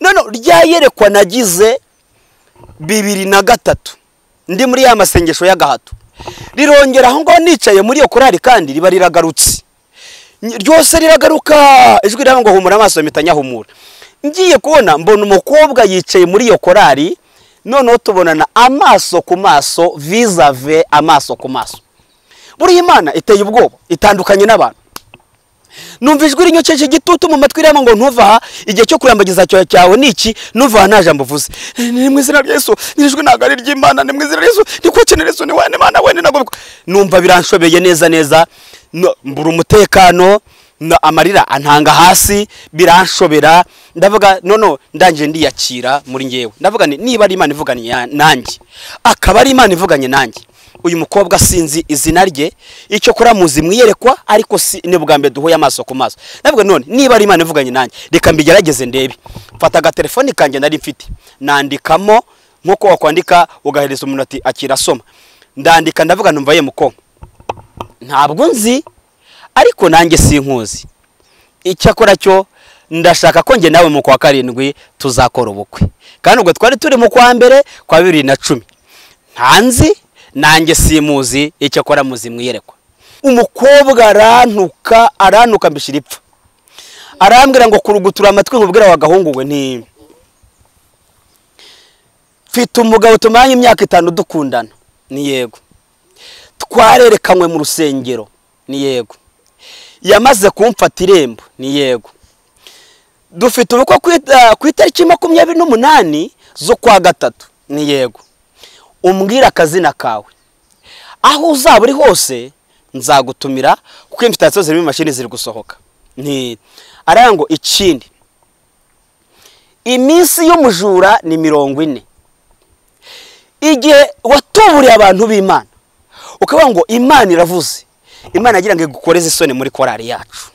none ryayerekwa nagize 2003 ndi muri ya masengesho y'agahato rirongera aho ngo nicaye muri yo korari kandi riba riragarutse ryose riragaruka ijwi ryaho ngo humura amaso mitanya humura ngiye kubona mbona umukobwa yicaye muri yo korari none tubonana amaso ku maso vis-a-vis amaso ku maso buri Imana iteye ubwoba itandukanye n'abantu numva ijwi rinyoceje gitutu mu matwi ramo ngo ntuva igihe cyo kurambagiza cyawe niki nuva naje mbuvuze ni mu izina rya Yesu nirijwe nagari ry'Imana ni mu izina rya Yesu ndikukenera Yesu ni wane Mana wene nago numva biranshobeye neza mbura umutekano amarira antanga hasi biranshobera ndavuga nono ndanje ndiyakira muri ngewe ndavuga niba ari Imana ivuganye nanjye akaba ari Imana ivuganye nanjye uyu mukobwa sinzi izina rye icyo kora muzi mwiyerekwa ariko si ne bwambe duhuye amaso ku maso ndavuga none niba ari Imana ivuganye nanjye reka mbigerageze ndebe mfata agatelefoni kanjye nari mfite nandikamo nkuko wakwandika ugahereza umuntu ati akira soma ndandika ndavuga numva ye muko ntabwo nzi ariko nanjye sinkuzi icyakora cyo ndashaka ko nge nawe mu kwa karindwi tuzakora ubukwe kandi ubwo twari turi mu kwa mbere kwa 2010 ntanzi nanjye simuzi icyo kora muzi mwiyerekwa umukobwa aranuka mbishiripfa arambwira ngo kurugutura amatwi nkubwira wagahungu we nti mfite umugabo tumanye imyaka 5 dukundana ni yego twarerekanywe mu rusengero ni yego yamaze kumfata irembo ni yego dufite ubukwe ku itariki 28 zo kwa 3 ni yego umbwira akazina kawe aho uzaba uri hose nzagutumira kuko invitation ziri mu mashini ziri gusohoka nti arango ikindi iminsi y'umujura ni 40 igihe watuburiye abantu b'Imana ukavuga ngo Imana iravuze Imana agira ngo igukoreze isoni muri korari yacu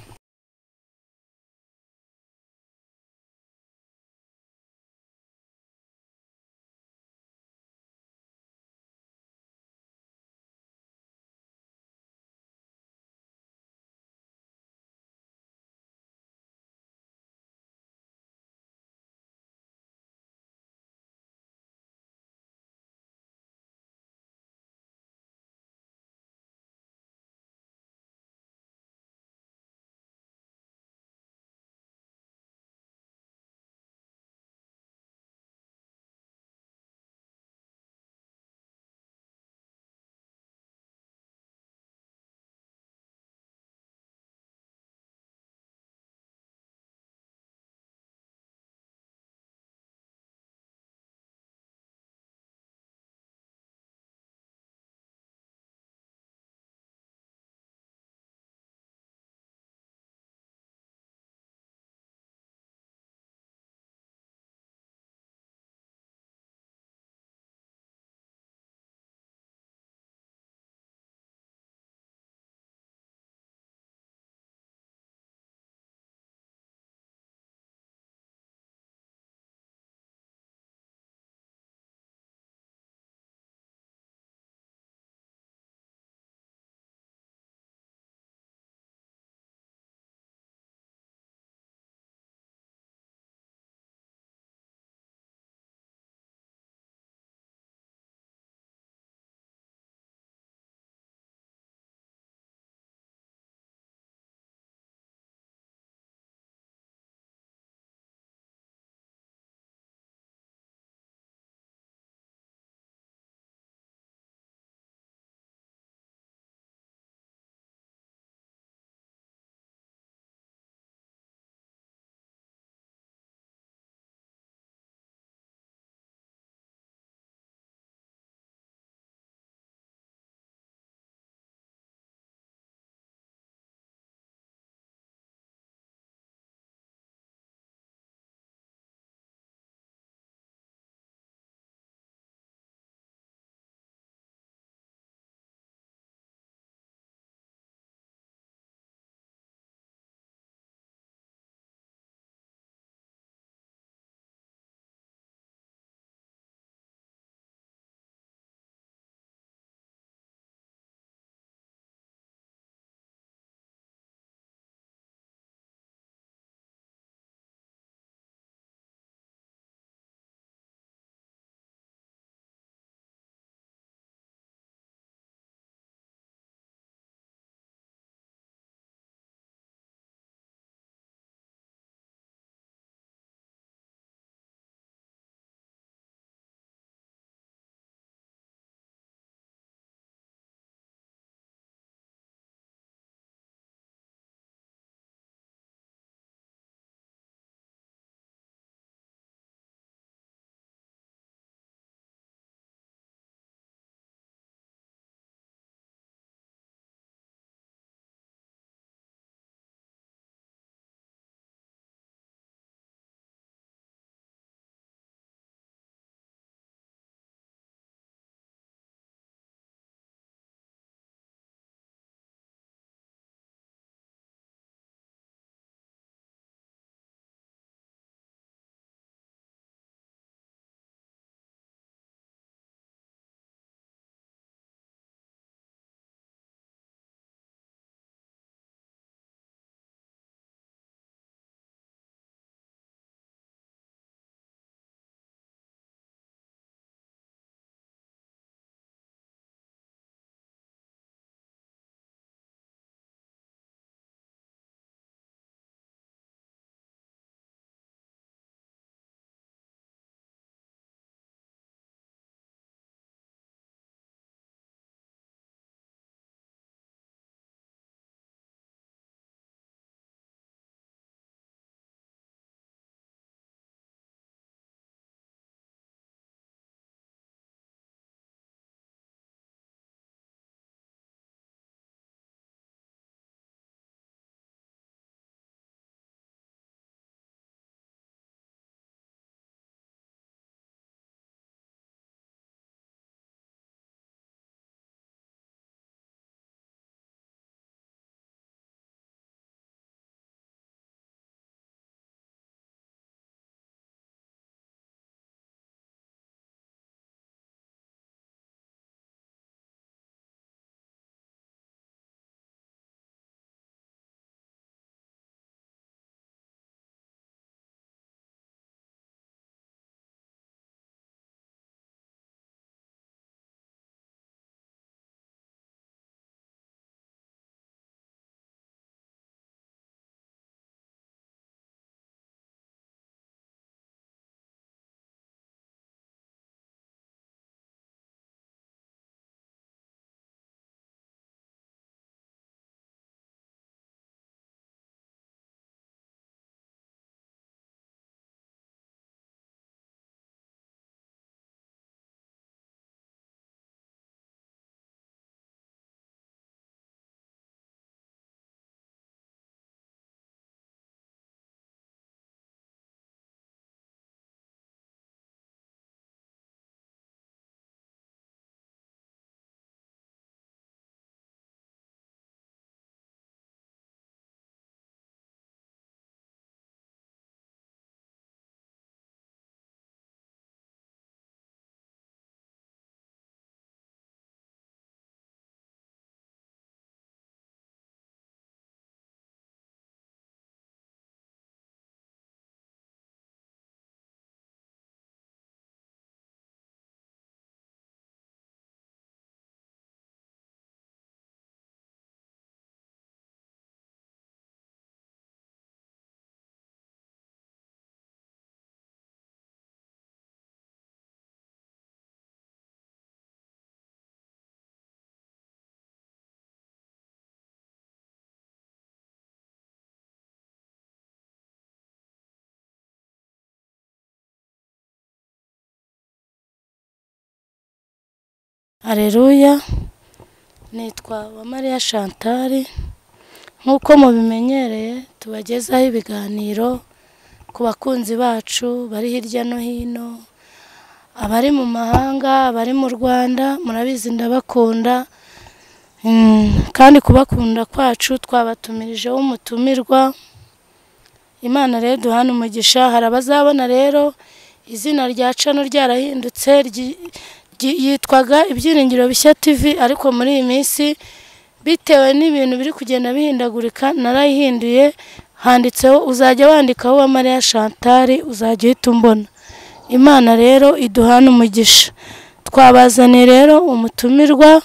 Aleluya. Nitwa Mariya Chantale. Nk'uko mubimenyereye tubagezaho ibiganiro ku bakunzi bacu bari hirya no hino, abari mu mahanga, abari mu Rwanda. Murabizi ndabakunda, kandi kubakunda kwacu twabatumirijeho umutumirwa. Imana rero duhana umugisha. Hari abazabona rero izina rya Channel ryarahindutse, yitwaga Ibyiringiro Bishya TV, ariko muri iyi minsi bitewe n'ibintu biri kugenda bihindagurika narayihinduye, handitseho uzajya wandikaho Mariya Chantale uzajya uhita umbona. Imana rero iduhana umugisha. Twabazaniye rero umutumirwa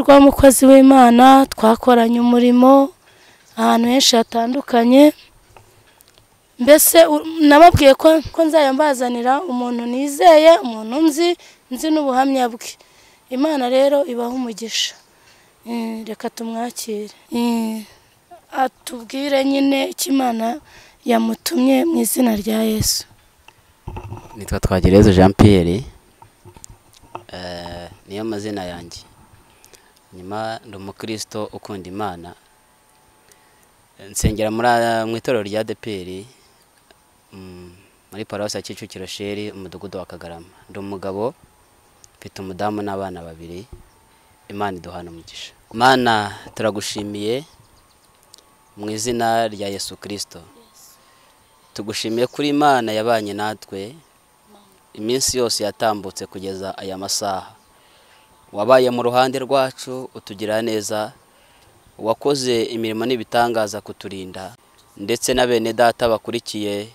w'umukozi w'Imana, twakoranye umurimo ahantu henshi hatandukanye. Mbese nababwiye ko nzajya mbazanira umuntu nizeye, umuntu nzi n'ubuhamya bwe. Imana rero ibaha umugisha. Reka tumwakire atubwire nyine icyo Imana yamutumye mu izina rya Yesu. Nitwa Twagirezo Jean Pierre, niyo mazina yanjye. Nyuma ndi umukristo ukunda Imana, nsengera mu itorero rya ADPR muri paruwasi ya Kicukiro Sheri, umudugudu wa Kagarama. Ndi umugabo, mfite umudamu n'abana 2. Imana iduhana umugisha. Mana, turagushimiye mu izina rya Yesu Kristo. Tugushimiye kuri Imana yabanye natwe iminsi yose yatambutse kugeza aya masaha. Wabaye mu ruhande rwacu, utugira neza, wakoze imirimo n'ibitangaza kuturinda, ndetse na bene data bakurikiye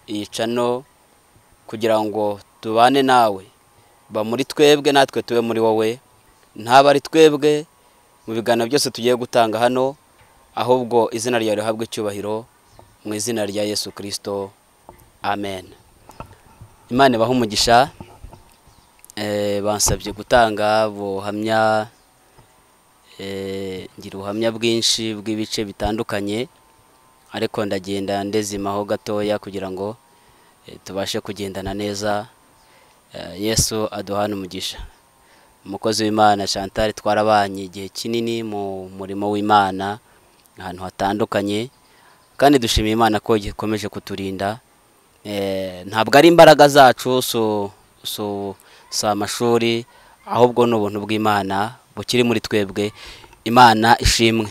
iyi channel kugira ngo tubane nawe. Ba muri twebwe natwe tube muri wowe, ntaba ari twebwe mu biganiro byose tugiye gutanga hano, ahubwo izina ryawe rihabwe icyubahiro mu izina rya Yesu Kristo, amen. Imana ibaha umugisha. Bansabye gutanga buhamya, ngira ubuhamya bwinshi bw'ibice bitandukanye, ariko ndagenda ndezimaho gatoya kugira ngo tubashe kugendana neza. Yesu aduhana umugisha. Umukozi w'Imana Chantale twarabanye igihe kinini mu murimo w'Imana ahantu hatandukanye, kandi dushimiye Imana ko ikomeje kuturinda. Ntabwo ari imbaraga zacu, so amashuri, ahubwo n'ubuntu bw'Imana bukiri muri twebwe. Imana ishimwe.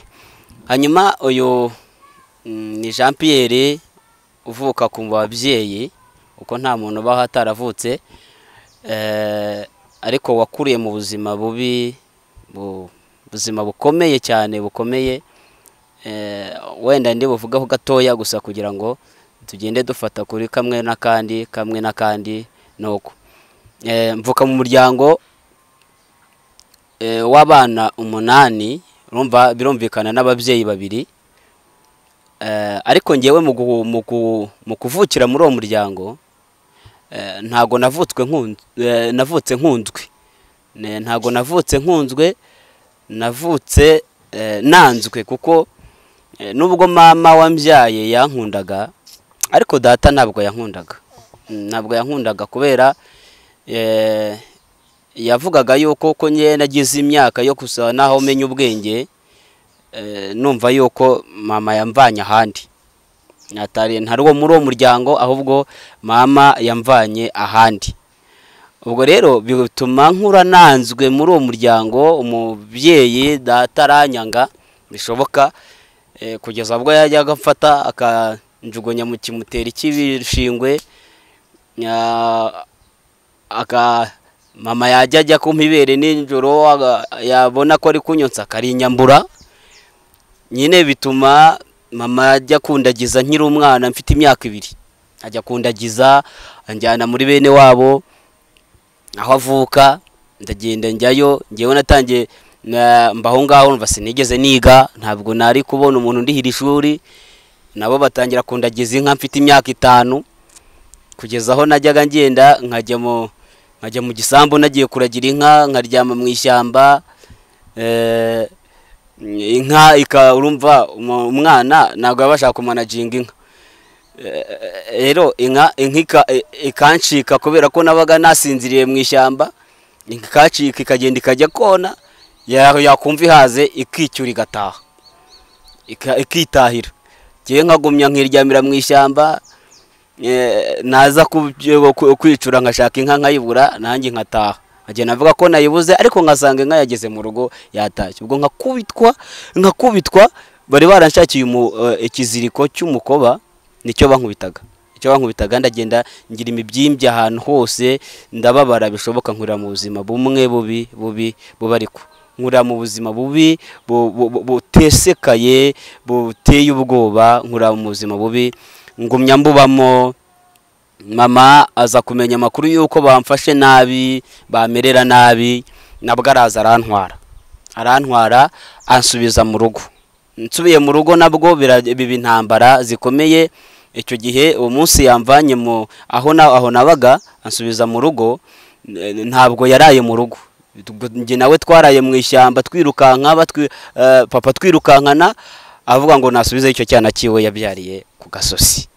Hanyuma uyu ni Jean Pierre uvuka ku babyeyi, uko nta muntu ubaho ataravutse, ariko wakuriye mu buzima bubi, buzima bukomeye cyane, bukomeye. Wenda ndi buvugaho gatoya gusa kugira ngo tugende dufata kuri kamwe n'akandi nuko. Mvuka mu muryango w'abana 8, urumva birumvikana n'ababyeyi 2. Ariko ngewe mu kuvukira muri uwo muryango, ntago navutse nkunzwe. Ntago navutse nkunzwe, navutse nanzwe, kuko nubwo mama wambyaye yankundaga, ariko data ntabwo yankundaga kubera yavugaga yuko ko nye nagize imyaka yo kusa naho menya ubwenge, numva yuko mama yamvanye ahandi, ntari wo muri uwo muryango, ahubwo mama yamvanye ahandi. Ubwo rero bituma nkura nanzwe muri uwo muryango. Umubyeyi data aranyanga bishoboka, kugeza ubwo yajyaga mfata akanjugunya mu kimuteri cy'ibishingwe, mama yajya kumpa ibere nijoro, yabona ko ari kunyonsa akarinyambura. Nyine bituma mama ajya kundagiza nkiri umwana mfite imyaka 2, ajya kundagiza anjyana muri bene wabo aho avuka. Ndagenda njyayo, ngewe natangiye mbaho ngaho, numva sinigeze niga, ntabwo nari kubona umuntu ndihira ishuri. Nabo batangira kundagiza inka mfite imyaka 5, kugeza aho najyaga ngenda nkajya mu gisambu nagiye kuragira inka, nkaryama mu ishyamba. Inka urumva umwana ntabwo yabasha kumanaginga inka, rero inka ikancika kubera ko nabaga nasinziriye mu ishyamba, ikacika ikagenda ikajya kona, yakumva ihaze ikicyura igataha ikitahira. Ngiye nkagumya nkiryamira mu ishyamba, naza kwicura nkashaka inka nkayibura, nanjye nkataha. Agenda avuga ko nayibuze, ariko nkasanga inka yageze mu rugo yatashye. Ubwo nkakubitwa bari baranshakiye ikiziriko cy'umukoba, nicyo bankubitaga ndagenda ngira imibyimbye ahantu hose, ndababara bishoboka, nkurira mu buzima bumwe bubi ariko nkurira mu buzima bubi butesekaye, buteye ubwoba, nkurira mu buzima bubi ngumya mbubamo. Mama aza kumenya amakuru yuko bamfashe nabi, bamerera nabi, nabwo araza arantwara ansubiza mu rugo. Nsubiye mu rugo nabwo biba intambara zikomeye. Icyo gihe uwo munsi yamvanye aho nabaga ansubiza mu rugo, ntabwo yaraye mu rugo. Njye nawe twaraye mu ishyamba twirukanka, papa twirukankana, avuga ngo nasubize icyo cyana kiwe yabyariye ku gasozi.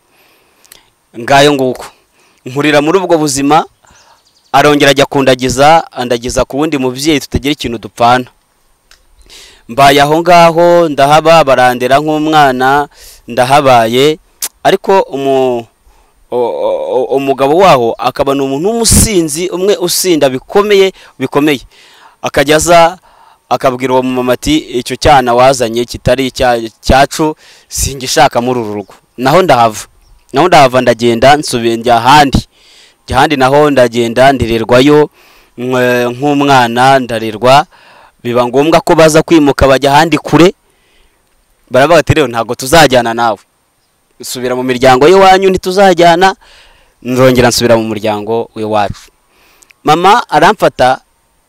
Ngayo nguko nkurira muri ubwo buzima. Arongera ajya andagiza ku wundi mubyeyi tutagira ikintu dupfana. Mbaye aho ngaho ndahaba, barandera nk'umwana, ndahabaye. Ariko umugabo waho akaba ni umuntu w'umusinzi, umwe usinda bikomeye. Akajyaza akabwira uwo mama ati icyo cyana wazanye kitari cyacu singishaka muri uru rugo. Naho ndahava ndagenda nsubira ahandi naho ndagenda ndirerwayo nk'umwana, ndarerwa. Biba ngombwa ko baza kwimuka bajya ahandi kure. Baravuga ati rero ntabwo tuzajyana nawe, usubira mu miryango y'iwanyu, ntituzajyana. Nzongera nsubira mu muryango w'iwacu. Mama aramfata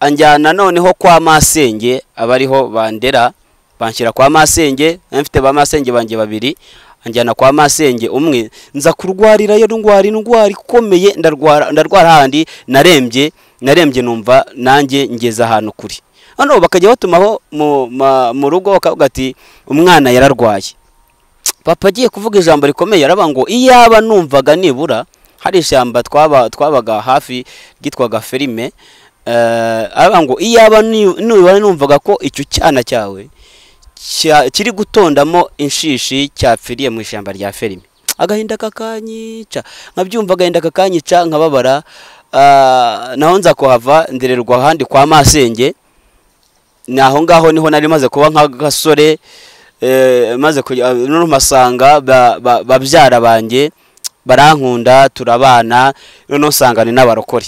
anjyana noneho kwa masenge, abariho bandera, banshyira kwa masenge. Mfite ba masenge banjye babiri, anjyana kwa masenge umwe, nza kurwarirayo indwara ikomeye, ndarwara handi, narembye numva nanjye ngeze ahantu kuri. Hano bakajya batumaho mu rugo bakavuga ati umwana yararwaye. Papa agiye kuvuga ijambo rikomeye, aravuga ngo iyaba numvaga nibura hari ishyamba twabaga hafi ryitwaga Ferime, aravuga ngo iyaba numvaga ko icyo cyana cyawe kiri gutondamo inshishi cyapfiriye mu ishyamba rya Ferime, agahinda kakanyica, nkabyumva agahinda kakanyica, nkababara. Naho nza kuhava ndererwa ahandi kwa masenge. Naho ngaho niho nari maze kuba nk'agasore, maze kujya masanga babyara banjye barankunda, turabana. Noneho nsangana n'abarokore.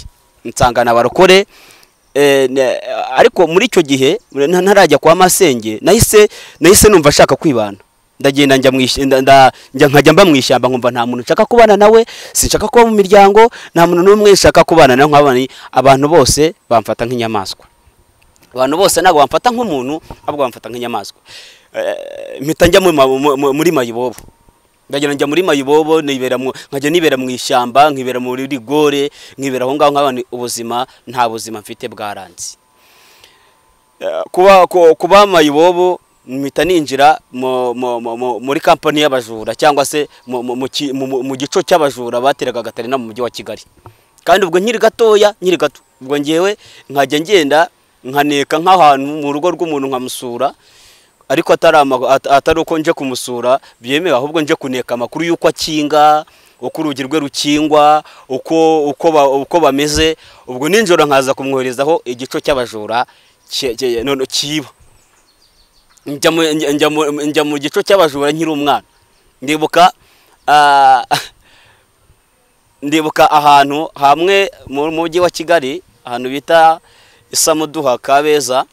Ariko muri icyo gihe ntarajya kwa masenge, nahise numva ashaka kwibana. Ndagenda nkajya mba mu ishyamba, nkumva nta muntu nshaka kubana nawe, sinshaka kuba mu miryango, nta muntu n'umwe nshaka kubana nawe. Nkabona abantu bose bamfata nk'inyamaswa. Abantu bose ntabwo bamfata nk'umuntu, ahubwo bamfata nk'inyamaswa. Mpita njya muri mayibobo. Ndagenda njya muri mayibobo, nkajya nibera mu ishyamba, nkibera muri rigore, nkibera aho ngaho. Nkabona ubuzima, nta buzima mfite bwaranze. Kuba mayibobo, mpita ninjira muri kampani y'abajura, cyangwa se mu gico cy'abajura bateraga Gatarina mu mujyi wa Kigali. Kandi ubwo nkiri gato, ubwo ngewe nkajya ngenda nkaneka nk'ahantu mu rugo rw'umuntu nkamusura, ariko atari uko nje kumusura byemewe, ahubwo nje kuneka amakuru y'uko akinga, uko urugi rwe rukingwa, uko bameze. Ubwo ninjoro nkaza kumwoherezaho igico cy'abajura kiba. Njya mu gico cy'abajura nkiri umwana. Ndibuka ahantu hamwe mu mujyi wa Kigali, ahantu bita Isamuduha Kabeza.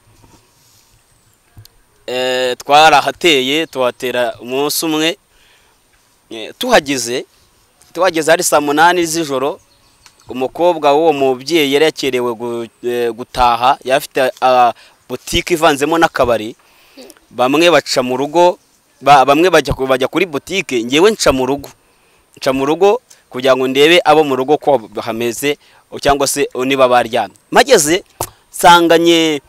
Twarahateye, tuhatera umunsi umwe. Tuhageze hari saa 8 z'ijoro. Umukobwa w'uwo mubyeyi yari yakerewe gutaha, yafite butike ivanzemo n'akabari. Bamwe baca mu rugo, bamwe bajya kuri butike, ngewe nca mu rugo kugira ngo ndebe abo mu rugo ko hameze, cyangwa se niba baryamye. Mageze sanganye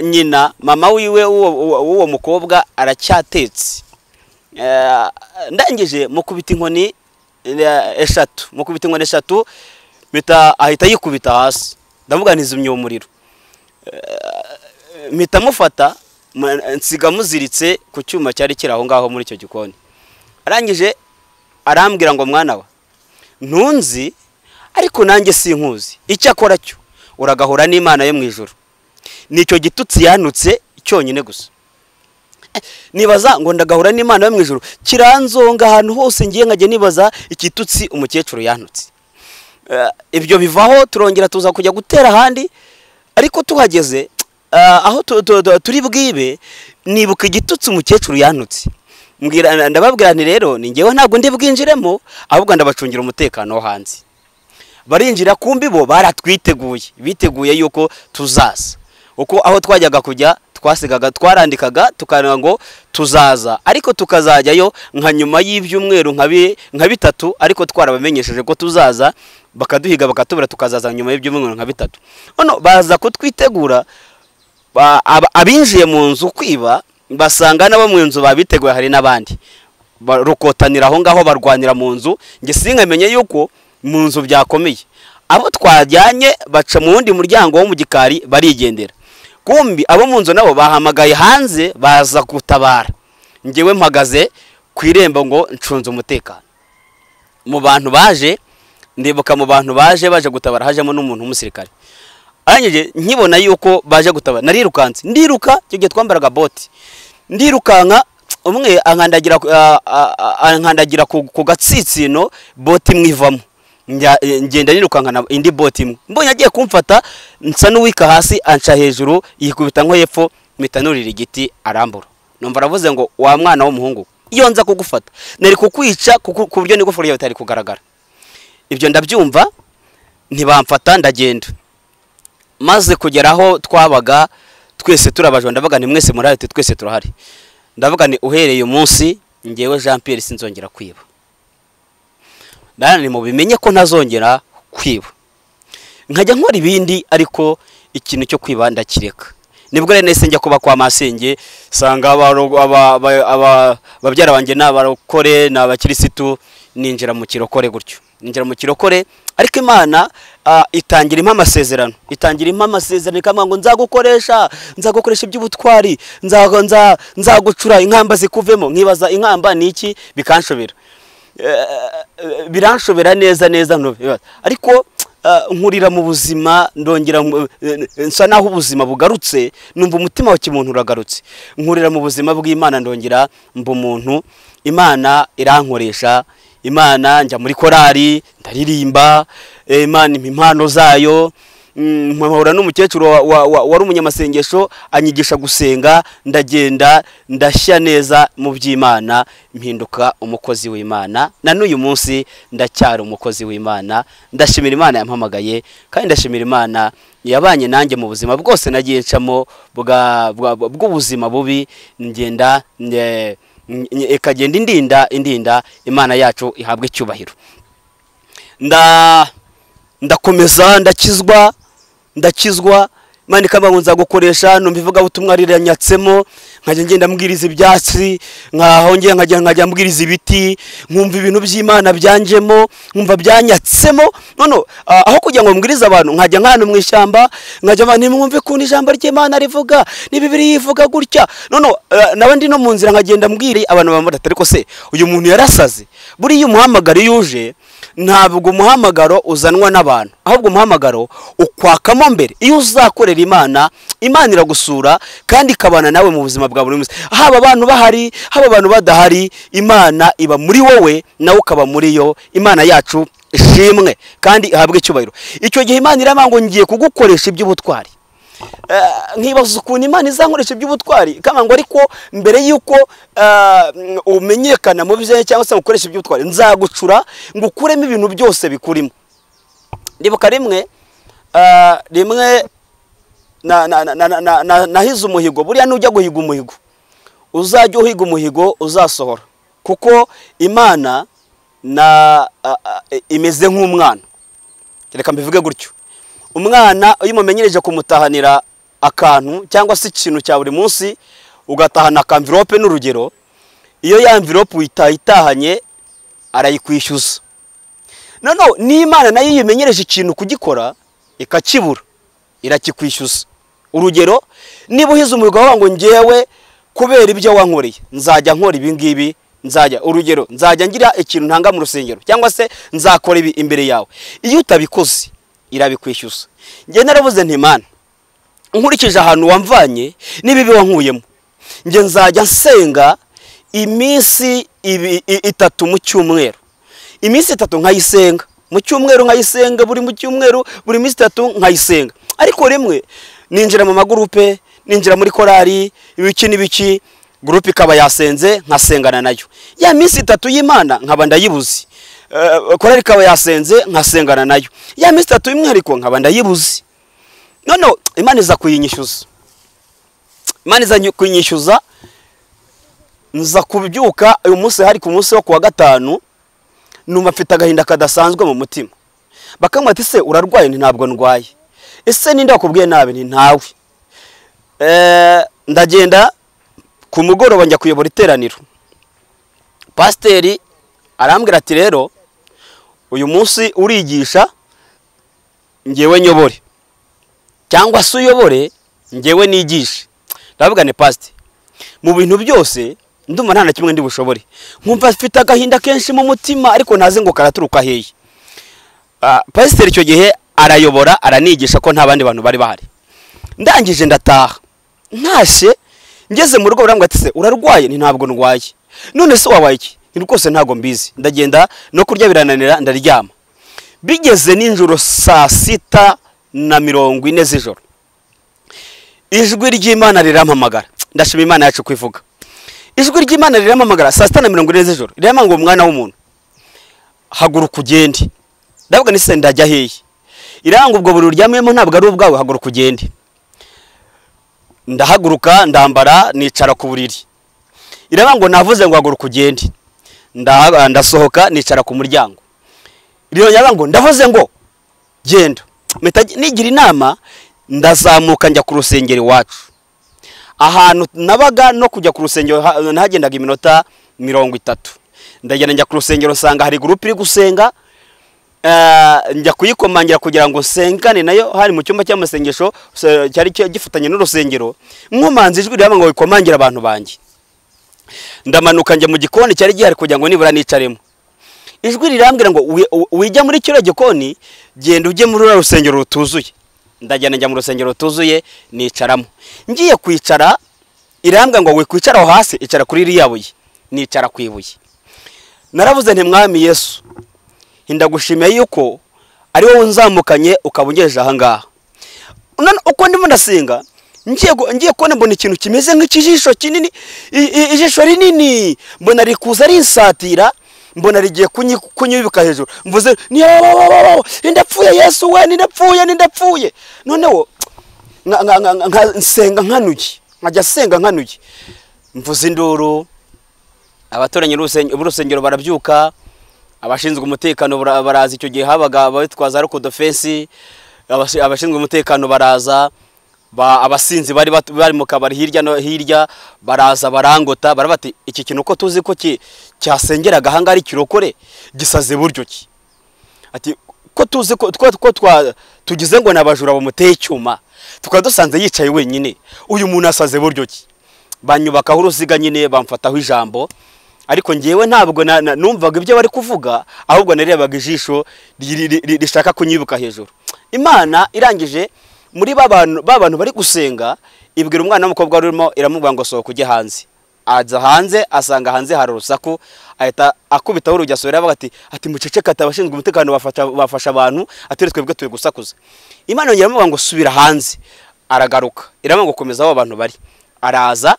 nyina, mama wiwe w'uwo mukobwa aracyatetse. Ndangije mukubita inkoni eshatu, mukubita inkoni eshatu ahita yikubita hasi, ndavuga nizimye uwo muriro. Mpita mufata nsiga muziritse ku cyuma cyari kiri aho ngaho muri icyo gikoni. Arangije arambwira ngo mwana wa ntunzi ariko nanjye sinkuzi, icyo akora cyo uragahura n'Imana yo mu ijuru. Nicyo gitutsi yanutse cyonyine gusa. Nibaza ngo ndagahura n'Imana yo mu ijuru, kiranzonga ahantu hose ngiye nkajye nibaza ikitutsi umukecuru yanutse. Ibyo bivaho turongera tuza kujya gutera ahandi, ariko tuhageze aho turi bwibe nibuka igitutsi umukecuru yanutse. Ndababwira nti rero ni ngewe ntabwo ndi bwinjiremo, ahubwo ndabacungira umutekano wo hanze. Barinjira kumbi bo baratwiteguye, biteguye yuko tuzaza. Uko aho twajyaga kujya twasigaga twarandikaga tukaranga ngo tuzaza, ariko tukazajyayo nka nyuma y'ibyumweru nka bitatu, ariko twarabamenyesheje ko tuzaza, bakaduhiga bakatubura tukazaza nyuma y'ibyumweru nka bitatu. None baza kutwitegura, abinjiye mu nzu kwiba basanga nabo mu nzu babiteguye, hari n'abandi barukotanira aho ngaho barwanira mu nzu. Nge sinkamenye yuko mu nzu byakomeye. Abo twajyanye baca mu wundi muryango wo mu gikari barigendera. Kumbi abo mu nzu nabo bahamagaye hanze baza gutabara. Ngewe mpagaze ku irembo ngo ncunze umutekano. Mu bantu baje, ndibuka mu bantu baje gutabara hajemo n'umuntu w'umusirikare. Arangije nkibona yuko baje gutabara narirukanze, ndiruka cyo gihe twambaraga boti. Ndirukanka umwe ankandagira ku gatsitsino, boti mwivamo. Ngenda nirukankana indi boti imwe. Mbonye agiye kumfata nsa n'uwika hasi, anca hejuru yikubita nko yepfo, mitanurira igiti arambura. Numva aravuze ngo wa mwana w'umuhungu, iyo nza kugufata nari kukwica ku buryo n'igufuri yawe itari kugaragara. Ibyo ndabyumva, ntibamfata ndagenda. Maze kugeraho twabaga twese turabajwe, ndavuga ni mwese muri ahite twese turahari. Ndavuga ni uhereye umunsi ngewe Jean Pierre sinzongera kwiba. Ndani mu bimenye ko ntazongera kwiba. Nkajya nkora ibindi, ariko ikintu cyo kwiba ndakireka. Nibwo rero nese njya kuba kwa masenge, sanga babyara banjye n'abarokore n'abakirisitu, ninjira mu kirokore gutyo. Ninjira mu kirokore, ariko Imana itangira impa amasezerano. Ikamwa ngo nzagukoresha iby'ubutwari, nzagucura inkamba zikuvemo. Nkibaza inkamba ni iki, bikanshobera. Biranshobera neza ariko nkurira mu buzima, ndongera nsa naho ubuzima bugarutse, numva umutima wa kimuntu uragarutse. Nkurira mu buzima bw'Imana, ndongera mba umuntu. Imana irankoresha, Imana njya muri korari ndaririmba, Imana impa impano zayo. Mpahura n'umukecuru wari umunyamasengesho anyigisha gusenga, ndagenda ndashya neza mu by'Imana, mpinduka umukozi w'Imana. Na n'uyu munsi ndacyari umukozi w'Imana. Ndashimira Imana yampamagaye, kandi ndashimira Imana yabanye nanjye mu buzima bwose nagiye ncamo bw'ubuzima bubi. Ngenda ikagenda indinda. Imana yacu ihabwe icyubahiro. Ndakomeza ndakizwa. Imana ikamba ngo nzagukoresha, numva ivuga butumwa riranyatsemo, nkajya ngenda mbwiriza ibyatsi, nkajya mbwiriza ibiti, nkumva ibintu by'Imana byanjemo, nkumva byanyatsemo. None aho kugira ngo mbwirize abantu, nkajya nkana mu ishyamba, nkajya nimwumve kuntu ijambo ry'Imana rivuga, ni Bibiliya ivuga gutya. None nabandi no mu nzira nkagenda mbwira abantu bamubata, ariko se uyu muntu yarasaze. Buriya umuhamagaro yuje, ntabwo umuhamagaro uzanwa n'abantu, ahubwo umuhamagaro ukwakamo mbere. Iyo uzakorera Imana, Imana iragusura kandi ikabana nawe mu buzima bwa buri munsi. Haba abantu bahari, haba abantu badahari, Imana iba muri wowe, nawe ukaba muri yo. Imana yacu ishimwe kandi ihabwe icyubahiro. Icyo gihe Imana iramango ngiye kugukoresha iby'ubutwari. Nkibaza ukuntu Imana izankoresha iby'ubutwari, kama ngo ariko mbere yuko umenyekana mu byo cyangwa se ukoresha iby'ubutwari, nzagucura ngo ukuremo ibintu byose bikurimo. Ndibuka rimwe nahize umuhigo. Buriya nujya guhiga umuhigo, uzajya uhiga umuhigo uzasohora, kuko Imana imeze nk'umwana. Reka mbivuge gutyo. Umwana iyo umumenyereje kumutahanira akantu cyangwa se ikintu cya buri munsi, ugatahana akamvirope n'urugero, iyo ya mvirope uyitahanye arayikwishyuza. noneho n'Imana nayo yimenyereje ikintu kugikora ikakibura irakikwishyuza. Urugero, niba uhize umuhigo wawe ngo ngewe kubera ibyo wankoreye nzajya nkora ibi ngibi, urugero nzajya ngira ikintu ntanga mu rusengero cyangwa se nzakora ibi imbere yawe, iyo utabikoze irabikwishyuza. Nge naravuze nti Imana, nkurikije ahantu wamvanye n'ibibi wankuyemo, nge nzajya nsenga iminsi 3 mu cyumweru, iminsi 3 nkayisenga mu cyumweru, nkayisenga buri mu cyumweru, buri minsi 3 nkayisenga. Ariko rimwe ninjira mu magurupe, ninjira muri korari, ibiki n'ibiki, gurupe ikaba yasenze nkasengana nayo, ya minsi 3 y'Imana nkaba ndayibuze. Korari ikaba yasenze nkasengana nayo, ya minsi 3 y'umwihariko nkaba ndayibuze. Noneho Imana iza kuyinyishyuza, Imana iza kuyinyishyuza. Nza kubyuka uyu munsi, hari ku munsi wo kuwa gatanu, numva mfite agahinda kadasanzwe mu mutima. Bakamwa ati se urarwaye? Nti ntabwo ndwaye. Ese ninde wakubwiye nabi? Nti ntawe. Ndagenda ku mugoroba njya kuyobora iteraniro. Pasiteri arambwira ati rero uyu munsi urigisha ngewe nyobore, cyangwa se uyobore ngewe nigishe. Ndavuga ni pasiteri, mu bintu byose ndumva nta na kimwe ndi bushobore. Nkumva mfite agahinda kenshi mu mutima, ariko ntazi ngo karaturuka hehe. Pasiteri icyo gihe arayobora, aranigisha ko nta bandi bantu bari bahari. Ndangije ndataha, ntashe ngeze mu rugo barambwira ati se urarwaye? Ni ntabwo ndwaye. None se wabaye iki? Ni rwose ntago mbizi. Ndagenda no kurya birananira ndaryama. Bigeze ninjoro saa 6:40 z'ijoro, ijwi ry'Imana rirampamagara. Ndashima Imana yacu kwivuga. Ijwi ry'Imana rirampamagara saa 6:40 z'ijoro, rirama ngo umwana w'umuntu haguruka ugende. Ndavuga ni se ndajya hehe? Iranga ubwo buri uryamyemo ntabwo ari ubwawe, haguruka ugende. Ndahaguruka ndambara nicara ku buriri. Iraba ngo navuze ngo haguruka ugende. Ndasohoka nicara ku muryango. Iraba ngo ndavuze ngo genda. Nigira inama ndazamuka njya ku rusengero iwacu. Ahantu nabaga no kujya ku rusengero nahagendaga iminota 30. Ndagenda njya ku rusengero nsanga hari groupe iri gusenga. Njya kuyikomangira kugira ngo sengane nayo, hari mu cyumba cy'amasengesho cyari gifatanye n'urusengero. Nkomanze ijwi riraba ngo ikomangira abantu banjye. Ndamanuka njya mu gikoni cyari gihari kugira ngo nibura nicaremo. Ijwi rirambwira ngo wijya muri kiro gikoni, genda ujye muri rusengero rutuzuye. Ndagenda njya mu rusengero rutuzuye nicaramo. Ngiye kwicara irambwira ngo wikwicara aho hasi, icara kuri iriya buye. Nicara ku ibuye. Naravuze nti Mwami Yesu, ndagushimiye yuko ari wowe nzamukanye ukabungejeje aha ngaha. Uko ndimo ndasenga ngiye kubona mbona ikintu kimeze nk'ikijisho kinini, ijisho rinini, mbona rikuza rinsatira, mbona rigiye kunyibika hejuru. Mvuze ndapfuye Yesu we, ndapfuye. Noneho nsenga nkanuye, nkajya senga nkanuye. Mvuze induru, abatoranye urusengero barabyuka, abashinzwe umutekano baraza. Icyo gihe habaga abitwaza ariko defense, abashinzwe umutekano baraza, abasinzi bari mu kabari hirya no hirya baraza barangota, barabati iki kintu ko tuzi ko cyasengeraga hanga ari kirokore gisaze buryo ki. Ati ko tuzi ko tugize ngo nabajura bamuteye icyuma, tukadusanze yicaye wenyine, uyu muntu asaze buryo ki. Banyubakaho uruziga nyine bamfataho ijambo, ariko ngewe ntabwo numvaga ibyo bari kuvuga, ahubwo narebaga ijisho rishaka kunyibuka hejuru. Imana irangije muri babantu bari gusenga, ibwira umwana w'umukobwa urimo iramubwira ngo sohoka ujye hanze. Aza hanze, asanga hanze hari urusaku, ahita akubitaho urujya asubira avuga ati muceceka, abashinzwe umutekano bafasha abantu, ati twebwe tuye gusakuza. Imana yongera iramubwira ngo subira hanze. Aragaruka iramubwira ngo komeza aho abantu bari. Araza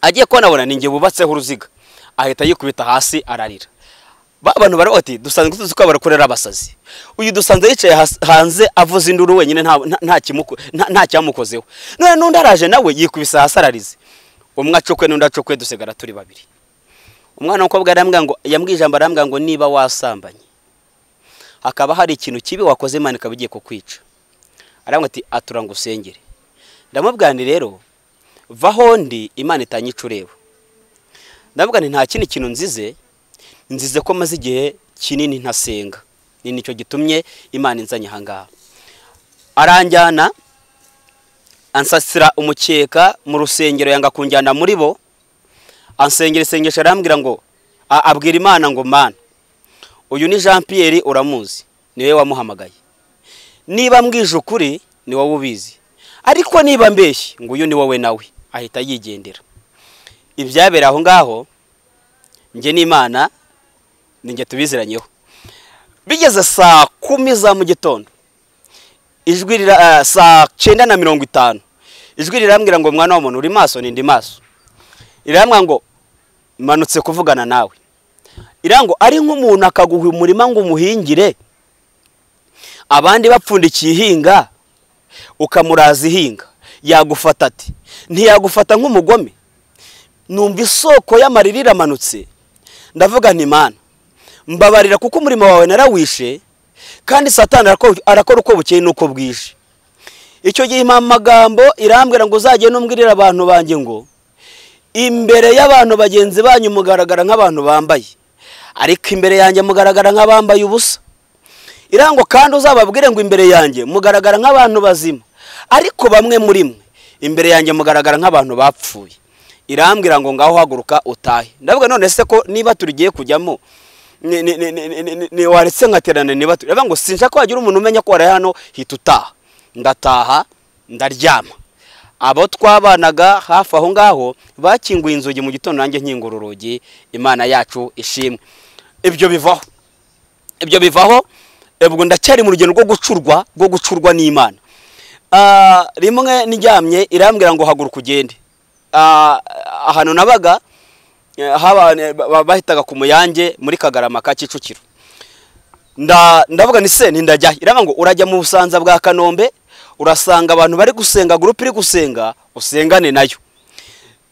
agiye kubona ninjye bubatseho uruziga, ahita yikubita hasi ararira. Abantu bari bati dusanzwe tuzi ko barakorera abasazi, uyu dusanze yicaye hanze avuza induru wenyine nta cyamukozeho. None n'undi araje nawe yikubisa hasi ararize. Umwe acokwe n'undi acokwe, dusigara turi babiri. Umwana w'umukobwa yambwije ijambo, arambwira ngo niba wasambanye hakaba hari ikintu kibi wakoze, Imana ikaba igiye kukwica. Arambwira ati atura ngo usengere. Ndamubwira nti rero vaho ndi, Imana itanyica ureba. Ndavuga nti nta kindi kintu nzize ko maze igihe kinini ntasenga. ni nicyo gitumye Imana inzanye ahangaha. Aranjyana ansasira umukeka mu rusengero, yanga kunjyana muri bo, ansengera isengesho, arambwira ngo abwira Imana ngo Mana, uyu ni Jean Pierre uramuzi, niwe wamuhamagaye, niba mbwije ukuri ni wowe ubizi, ariko niba mbeshye ngo uyu ni wowe nawe. Ahita yigendera. Ibyabera aho ngaho nge n'Imana ninge tubiziranyeho. Bigeze saa 10 za mu gitondo, ijwi saa 9:50, ijwi rirambwira ngo mwana w'umuntu uri maso, ndi maso. Irambwira ngo manutse kuvugana nawe. Irango ari nk'umuntu akaguha umurima ngo umuhingire, abandi bapfundikiye ihinga ukamuraza ihinga, yagufata ati? Ntiyagufata nk'umugome? Numva isoko y'amarira iramanutse, ndavuga nti Mana mbabarira kuko umurimo wawe narawishe, kandi Satani arakora uko bukeye nuko bwije. Icyo gihe amagambo irambwira ngo uzagiye numbwirira abantu banjye ngo imbere y'abantu bagenzi banyu mugaragara nk'abantu bambaye, ariko imbere yanjye mugaragara nk'abambaye ubusa. Irango kandi uzababwire ngo imbere yanjye mugaragara nk'abantu bazima, ariko bamwe muri mwe imbere yanjye mugaragara nk'abantu bapfuye. Irambwira ngo ngaho haguruka utahe. Ndavuga none se ko niba turigiye kujyamo ni waretse nkaterana niba turavuga ngo sinshaka wagira umuntu umenya ko wari hano, hita utaha. Ndataha ndaryama. Abo twabanaga hafi aho ngaho bakinguye inzugi mu gitondo, nanjye nkingura urugi. Imana yacu ishimwe. Ibyo bivaho ubwo ndacyari mu rugendo rwo gucurwa n'Imana. Rimwe nijyamye irambwira ngo haguruka ugende. Ahantu nabaga bahitaga ku Muyange muri Kagarama ka Kicukiro. Ndavuga ni se ndajya. Irambwira ngo urajya mu Busanza bwa Kanombe, urasanga abantu bari gusenga, groupe iri gusenga, usengane nayo.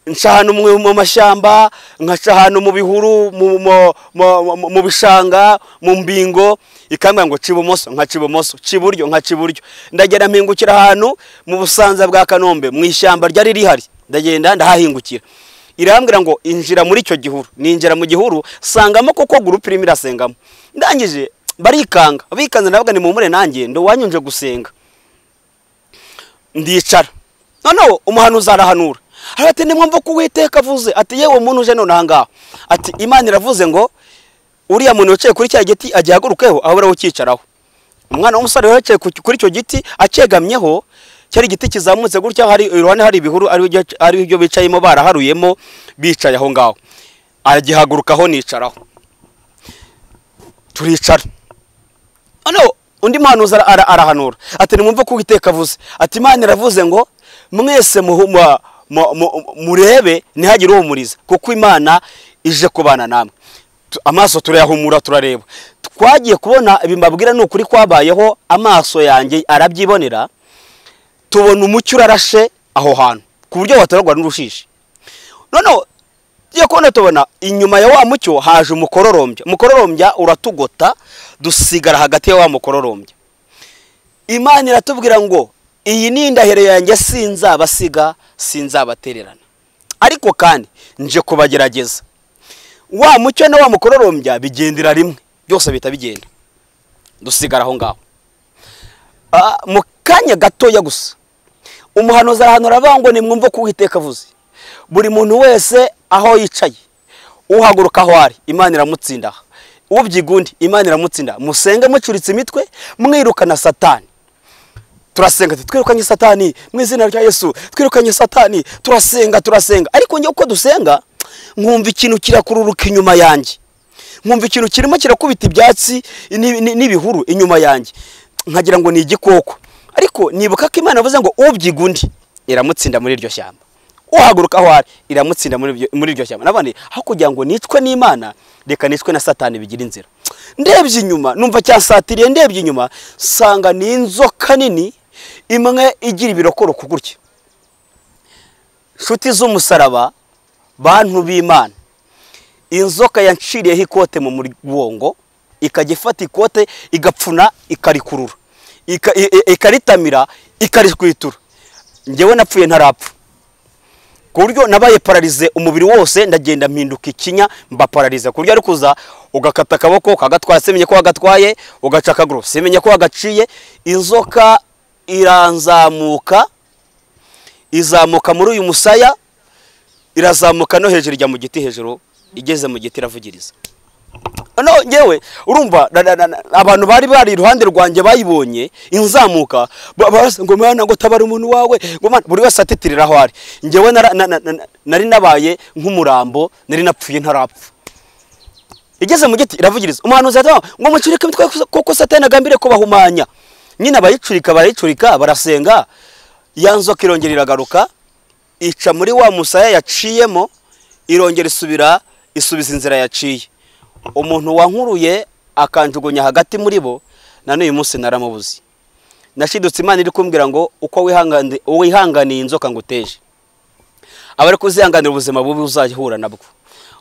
Nshahano mu mashyamba, nkashahano mu bihuru, mu bishanga, mu mbingo. Ikambwira ngo cibumoso, nkacibumoso, ciburyo, nkaciburyo. Ndagera mpingukira ahantu mu Busanza bwa Kanombe mu ishyamba ryari rihari, ndagenda ndahahingukira. Irambwira ngo injira muri icyo gihuru. Ninjira mu gihuru, sangamo koko groupe irimo irasengamo. Ndangije barikanga, bikanze ndavuga ni mumure nanjye ndo wanyunje gusenga. Ndicara. Noneho umuhanuzi arahanura. Ati nimwumva ko Uwiteka avuze, ati yewe umuntu uje none ahangaha, ati Imana iravuze ngo uriya muntu wicaye kuri cya giti agihagurukeho ahubwo ukicaraho. Umwana w'umusore wicaye kuri icyo giti akegamyeho, cyari igiti kizamutse gutya, hari iruhande hari ibihuru, ari byo bicayemo baraharuyemo, bicaye aho ngaho. Agihagurukaho nicaraho. Turicara. Ano undi muhanuzi arahanura. Ati nimwumva ko Uwiteka avuze, ati Imana iravuze ngo mwese murebe ntihagire uhumuriza, kuko Imana ije kubana namwe. Amaso turayahumura turareba. Twagiye kubona ibimbabwira n'ukuri kwabayeho, amaso yanjye arabyibonera. Tubona umucyo urarashe aho hantu ku buryo wataragwa n'urushishi. Noneho tugiye kubona tubona inyuma ya wa mucyo haje umukororombya uratugota, dusigara hagati ya wa mukororombya. Imana iratubwira ngo iyi ni indahiro yanjye, sinzabasiga, sinzabatererana, ariko kandi nje kubagerageza. Wa mucyo na wa mukororombya bigendera rimwe, byose bita bigenda. Dusigara aho ngaho. Mu kanya gatoya gusa umuhanuzi arahanura avuga ngo nimwumva ko Uwiteka avuze, buri muntu wese aho yicaye, uhaguruka aho ari, Imana iramutsinda. Ubyigundi, Imana iramutsinda. Musenge mucuritse imitwe, mwirukana Satani. Turasenga, twirukanye Satani mu izina rya Yesu, twirukanye Satani. Turasenga. Ariko njye uko dusenga, nkumva ikintu kirakururuka inyuma yanjye, nkumva ikintu kirimo kirakubita ibyatsi n'ibihuru inyuma yanjye, nkagira ngo ni igikoko. Ariko nibuka ko Imana yavuze ngo ubyigundi iramutsinda muri iryo shyamba, uhaguruka aho ari iramutsinda muri iryo shyamba. Nabandi aho kugira ngo nicwe n'Imana, reka nicwe na Satani bigira inzira. Ndebye inyuma numva cyasatiriye, ndebye inyuma sanga ni inzoka nini imwe igira ibirokoro kugurya. Nshuti z'umusaraba, bantu b'Imana, inzoka yanciriyeho ikote mu mugongo, ikagifata ikote igapfuna ikarikurura, ikaritamira ikarikwitura. Ngewe napfuye ntarapfa ku buryo nabaye pararize umubiri wose, ndagenda mpinduka ikinya mba pararize, ku buryo ari kuza ugakata akaboko kagatwaye semenye ko wagatwaye, ugaca akaguru semenye ko wagaciye. Inzoka iranzamuka, izamuka muri uyu musaya, irazamuka no hejuru ijya mu giti hejuru, igeze mu giti iravugiriza. No ngewe urumva abantu bari iruhande rwanjye bayibonye inzamuka, ngo mwana ngo tabara umuntu wawe, ngo mwana, buri wese atitirira aho ari. Ngewe nari nabaye nk'umurambo, nari napfuye ntarapfa. Igeze mu giti iravugiriza, umuhanuzi ati ngo mucurike imitwe kuko Satani agambire ko bahumanya. Nyine barayicurika barasenga, ya nzoka irongera iragaruka, ica muri wa musaya yaciyemo, irongera isubiza inzira yaciye. Umuntu wankuruye akanjugunya hagati muri bo, na n'uyu munsi naramubuze. Nashidutse Imana iri kumbwira ngo uko wihanganiye inzoka nguteje, abari kuzihanganira ubuzima bubi uzahura nabwo,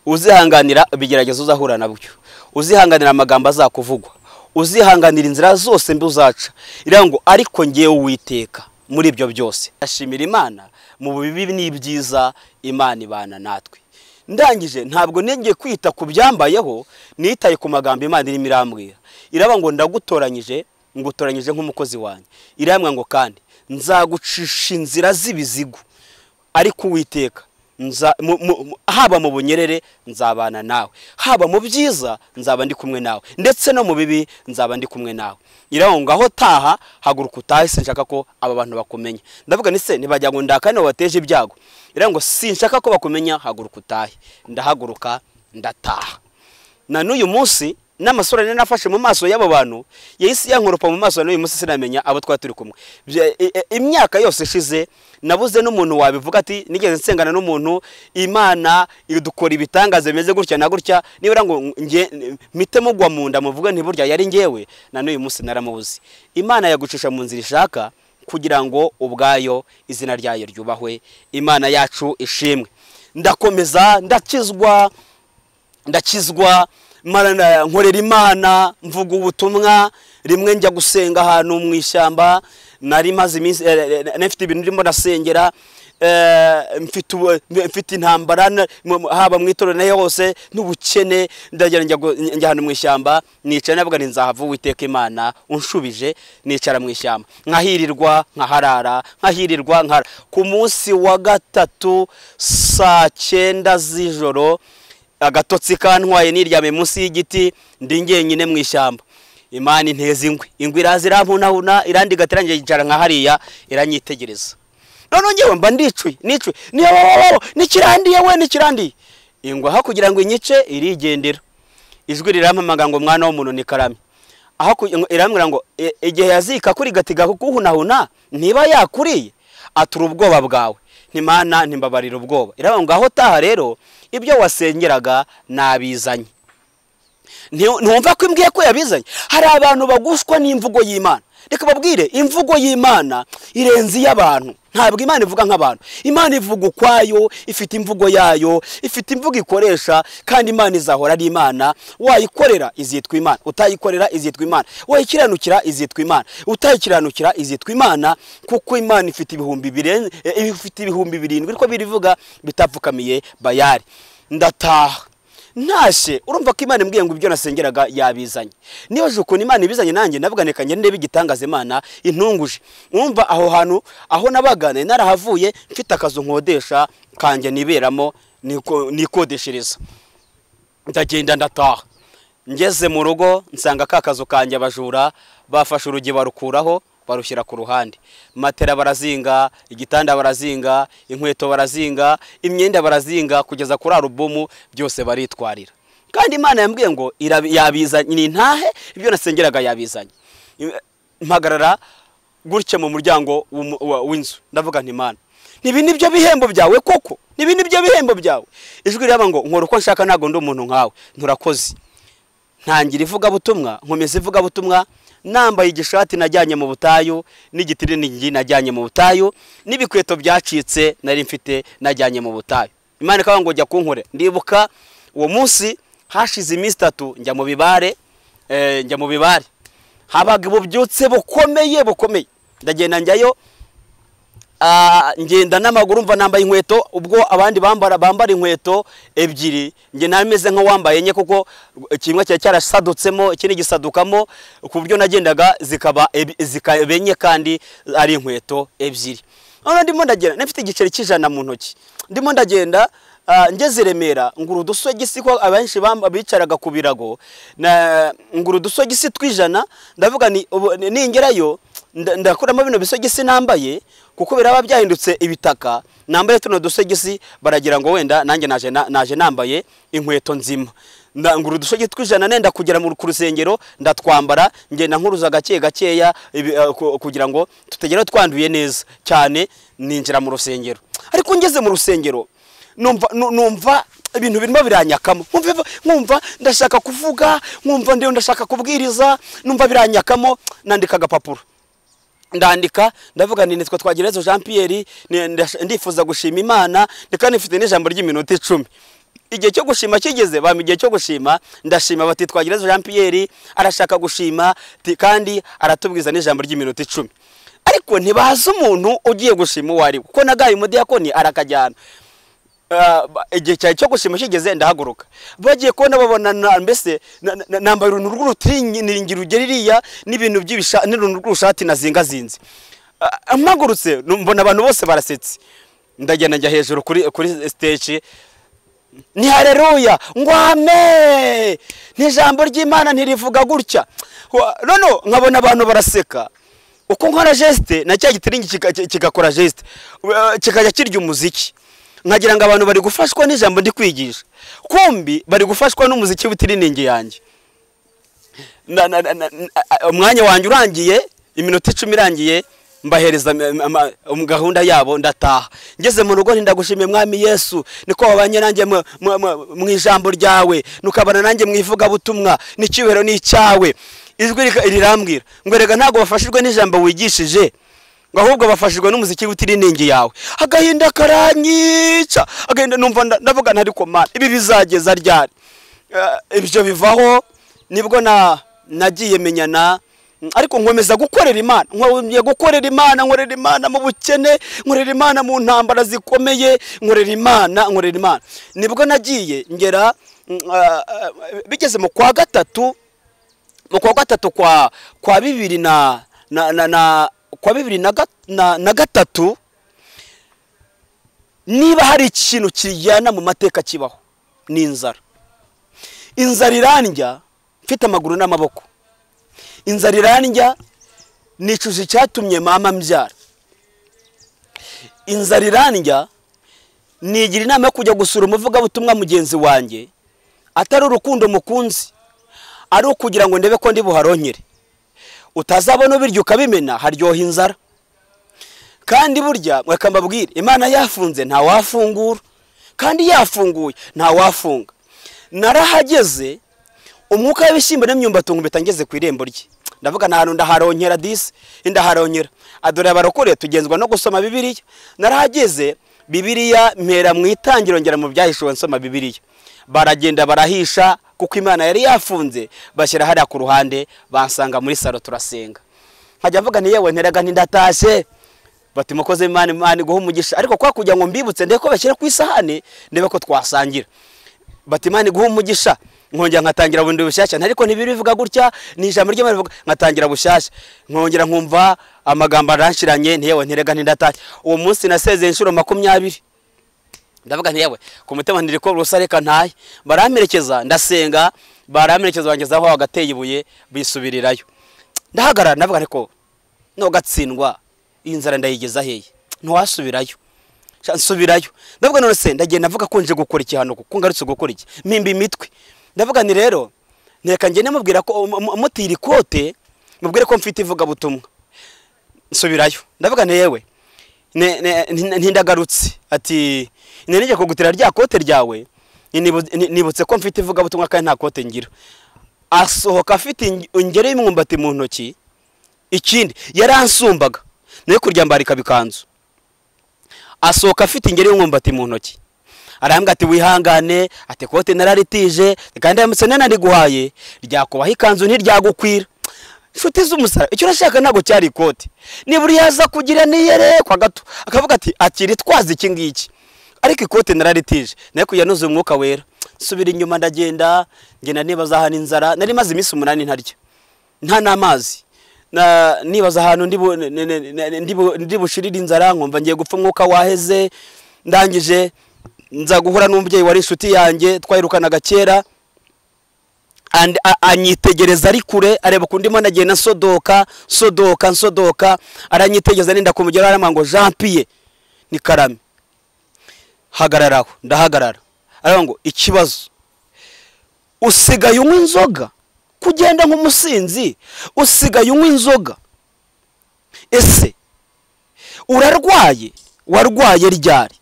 uzihanganira ibigeragezo uzahura nabyo, uzihanganira amagambo azakuvugwa, uzihanganira inzira zose mbi uzaca. Ira ngo ariko ngewe Uwiteka muri ibyo byose ashimira Imana, mu bibi n'ibyiza Imana ibana natwe. Ndangije ntabwo nengeye kwita ku byambayeho, nitaye ku magambo Imana irimo irambwira. Iraba ngo ndagutoranyije, ngutoranyije nk'umukozi wanjye. Irambwa ngo kandi nzagucisha inzira z'ibizigu, ariko Uwiteka haba mu bunyerere nzabana nawe, haba mu byiza nzaba ndi kumwe nawe, ndetse no mu bibi nzaba ndi kumwe nawe. Iraho ngaho taha, haguruka utahe, sinshaka ko aba bantu bakumenya. Ndavuga ni se ntibajya ngo ndakane wateje ibyago. Iraho ngo sinshaka ko bakumenya, haguruka utahe. Ndahaguruka ndataha. Na n'uyu munsi n'amasura nari nafashe mu maso y'abo bantu yahise yankoropa mu maso, n'uyu munsi sinamenya abo twari turi kumwe. Imyaka yose ishize nabuze n'umuntu wabivuga ati nigeze nsengana n'umuntu Imana idukora ibitangaza bimeze gutya na gutya, nibura ngo mpite mugwa mu nda muvuga nti burya yari ngewe. Na n'uyu munsi naramubuze. Imana yagucisha mu nzira ishaka kugira ngo ubwayo izina ryayo ryubahwe. Imana yacu ishimwe. Ndakomeza ndakizwa nkorera Imana, mvuga ubutumwa. Rimwe njya gusenga ahantu mu ishyamba, nari maze iminsi nafite ibintu ndimo nasengera, mfite intambara haba mu itorero nayo hose n'ubukene. Ndagera njya hano mu ishyamba, nicara navuga nzahava Uwiteka Imana unshubije. Nicara mu ishyamba nkahirirwa nkaharara, nkahirirwa ku munsi wa gatatu saa 9 z'ijoro, agatotsi kantwaye niryame munsi y'igiti ndi ngenyine mu ishyamba. Imana inteza ingwe iraza irampunahuna, irandi gaterangiye yicara nka hariya iranyitegereza. None ngewe mba ndicuye nikirandiye we nikirandiye. Ingwe aho kugira ngo inyice irigendera. Ijwi rirampamaga ngo mwana w'umuntu ni karame. Aho irambwira ngo igihe yazika kuri gatiga kuhunahuna ntiba yakuriye, atura ubwoba bwawe. Ntimana ntimbabarira ubwoba. Iraba ngo aho taha rero ibyo wasengeraga nabizanye. Ntumva ko imbwiye ko yabizanye. Hari abantu bagushwa n'imvugo y'Imana. Reka babwire, imvugo y'Imana irenze y'abantu. Ntabwo Imana ivuga nk'abantu. Imana ivuga ukwayo, ifite imvugo yayo, ifite imvugo ikoresha, kandi Imana izahora ari Imana. Wayikorera izitwa Imana, utayikorera izitwa Imana. Wayikiranukira izitwa Imana, utayikiranukira izitwa Imana, kuko Imana ifite ibihumbi 7 ko birivuga bitapfukamiye Bayali. Ndataha ntashye, urumva ko Imana imbwiye ngo ibyo nasengeraga yabizanye. Niba je ukuntu Imana ibizanye nanjye ndavuga nekanye ndebe igitangaza Imana intunguje. Urumva aho hantu aho nabagane narahavuye, mfite akazu nkodesha kanje niberamo nikodeshereza. Ndagenda ndataha, ngeze mu rugo nsanga kakazu kanje abajura bafashe urugi barukuraho barushyira ku ruhande. Matera barazinga, igitanda barazinga, inkweto barazinga, imyenda barazinga, kugeza kuri alubumu byose baritwarira. Kandi Imana yambwiye ngo yabizanye ni ntahe ibyo nasengeraga yabizanye. Mpagarara gutya mu muryango w'inzu ndavuga nti Imana, nibi nibyo bihembo byawe koko, nibi nibyo bihembo byawe. Ijwi raba ngo nkora uko nshaka, ntago ndi umuntu nkawe. Nturakoze. Ntangira ivuga butumwa, nkomeza ivuga butumwa, nambaye igishati najyanye mu butayu, n'igitiringi najyanye mu butayu, n'ibikweto byacitse nari mfite najyanye mu butayu. Imana ikaba ngo jya kunkore. Ndibuka uwo munsi hashize iminsi 3 njya mu bibare, habaga ububyutse bukomeye. Ndagenda njyayo, ngenda n'amaguru mva nambaye inkweto ubwo abandi bambara inkweto ebyiri nge nameze nka wambaye enye kuko kimwe cyari cyarasadutsemo ikindi gisadukamo ku buryo nagendaga zikabenye kandi ari inkweto ebyiri. None ndimo ndagenda nafite igiceri cy'ijana mu ntoki ndimo ndagenda ngeze Remera nguru udusogisi ko abenshi bicaraga ku birago na nguru udusogisi twijana ndavuga ni ningerayo ndakuramo bino bisogisi nambaye kuko biraba byahindutse ibitaka nambaye tuno dusogisi baragira ngo wenda nanjye naje nambaye inkweto nzima nguru udusogisi twijana nenda kugera mu rusengero ndatwambara ngenda nkuruza gakeya kugira ngo tutegera twanduye neza cyane ninjira mu rusengero. Ariko ngeze mu rusengero numva ibintu birimo biranyakamo nkumva ndashaka kuvuga nkumva ndiyo ndashaka kubwiriza numva biranyakamo nandika agapapuro ndandika ndavuga nitwa Twagirezo Jean Pierre ndifuza gushima Imana ndeka nifite n'ijambo ry'iminota 10. Igihe cyo gushima kigeze bami igihe cyo gushima ndashima bati Twagirezo Jean Pierre arashaka gushima kandi aratubwiza n'ijambo ry'iminota 10. Ariko ntibaza umuntu ugiye gushima wari kuko nagaye umudiyakoni arakajyana. Igihe cyo gushima kigeze ndahaguruka bagiye kubona babona mbese nambaye uruntu rw'urutiringiro ugeririya n'ibintu by'ibisha n'uruntu rw'ushati nazingazinze amagurutse mbona abantu bose barasetse ndagenda njya hejuru kuri stage ni haleluya ngwame n'ijambo ry'Imana ntirivuga gutya nono nkabona abantu baraseka uko nkora geste na cya gitiringi kigakora geste kikajya kirya umuziki nkagira ngo abantu bari gufashwa n'ijambo ndi kwigisha kumbi bari gufashwa n'umuziki w'itiriningi yanjye. Umwanya wanjye urangiye iminota 10 irangiye mbahereza gahunda yabo ndataha ngeze mu rugo ndagushimiye mwami Yesu niko wabanye nanjye mu ijambo ryawe nukabana nanjye mwivuga butumwa n'icyubero n'icyawe ijwi rirambwira ngo rega ntago bafashijwe n'ijambo wigishije ngo ahubwo bafashijwe n'umuziki w'itiriningi yawe. Agahinda karanyica agahinda numva ndavuga ntariko Mana ibi bizageza ryari ibyo bivaho nibwo nagiye menyana ariko nkomeza gukorera Imana nkorera Imana mu bukene nkorera Imana mu ntambara zikomeye nkorera Imana nibwo nagiye ngera bigeze mu kwa gatatu kwa 2023 niba hari ikintu kijyana mu mateka kibaho ni inzara irandya mfite amaguru n'amaboko inzara irandya nicuje cyatumye mama mbyara inzara irandya nigira inama yo kujya gusura umuvuga butumwa mugenzi wanjye atari urukundo mukunzi ari ukugira ngo ndebe ko ndi buharonkere utazabona ubiryo ukabimena haryoha inzara kandi burya mweka mbabwire Imana yafunze nta wafungura kandi yafunguye nta wafunga. Narahageze umwuka w'ibishyimbo n'imyumbati ngubita ngeze ku irembo rye ndavuga nta ndaharonkera disi indaharonkera adore abarokore tugenzwa no gusoma Bibiliya. Narahageze Bibiliya mpera mu itangiro ngera mu byahishuwe nsoma Bibiliya baragenda barahisha kuko Imana yari yafunze bashyira hariya ku ruhande bansanga muri salo turasenga nkajya mvuga ni yewe nteraga ntindatashe bati mukoze Imana iguhe umugisha ariko kwa kujya ngo mbibutse ndeko bashyira ku isahane ndebe ko twasangira bati Imana iguhe umugisha nkongera nkatangira bundi bushyashya ariko ntibirivuga gutya ni ijambo ry'Imana rivuga nkatangira bushyashya nkongera nkumva amagambo aranshiranye ntiyewe nteraga ntindatashe. Uwo munsi nasezeye inshuro 20 ndavuga nti yewe ku mutima ndiriko rusareka ntaye baramerekeza ndasenga baramerekeza bangezaho agateye ibuye bisubirirayo ndahagarara ndavuga ariko no gatsindwa inzara ndayigeza heye ntwasubirayo nsubirayo ndavuga none se ndagenda navuga ko nje gukora iki hano kuko ngarutse gukora iki mpimba imitwe ndavuga ni rero neka ngene mubwira ko mutira ikote mubwire ko mfite ivuga butumwa nsubirayo ndavuga ni yewe ntindagarutse ati nirije kugutira rya kote ryawe nibutse ko mfite ivuga butumwa kandi nta kote ngira. Asohoka afite ingere y'imwumbati mu ntoki ikindi yaransumbaga nayo kuryambarika bikanzu asohoka afite ingere y'imwumbati mu ntoki arambwa ati wihangane ati kote nararitije kandi yamutse nari guhaye ryakubaho ikanzu ntiryagukwira inshuti z'umusaraba icyo urashaka ntabwo cyari ikote, nibura yaza kugira niyerekwa gato akavuga ati akiri twazi iki ngiki, ariko ikote nararitije nayo kuyanoza umwuka wera. Subira inyuma ndagenda nibaza ahantu inzara, nari maze iminsi 8 ntarya nta n'amazi, nibaza ahantu ndi bushirira inzara, nkumva ngiye gupfa umwuka waheze. Ndangije nza guhura n'umubyeyi wari inshuti yanjye twayirukanaga kera, anyitegereza ari kure areba kundimo nagenda nsodoka, aranyitegereza nenda kumugera arama ngo Jean Pierre ni Karame, hagararaho. Ndahagarara araba ngo ikibazo usigaye unywa inzoga, kugenda nk'umusinzi usigaye unywa inzoga, ese urarwaye? Warwaye ryari?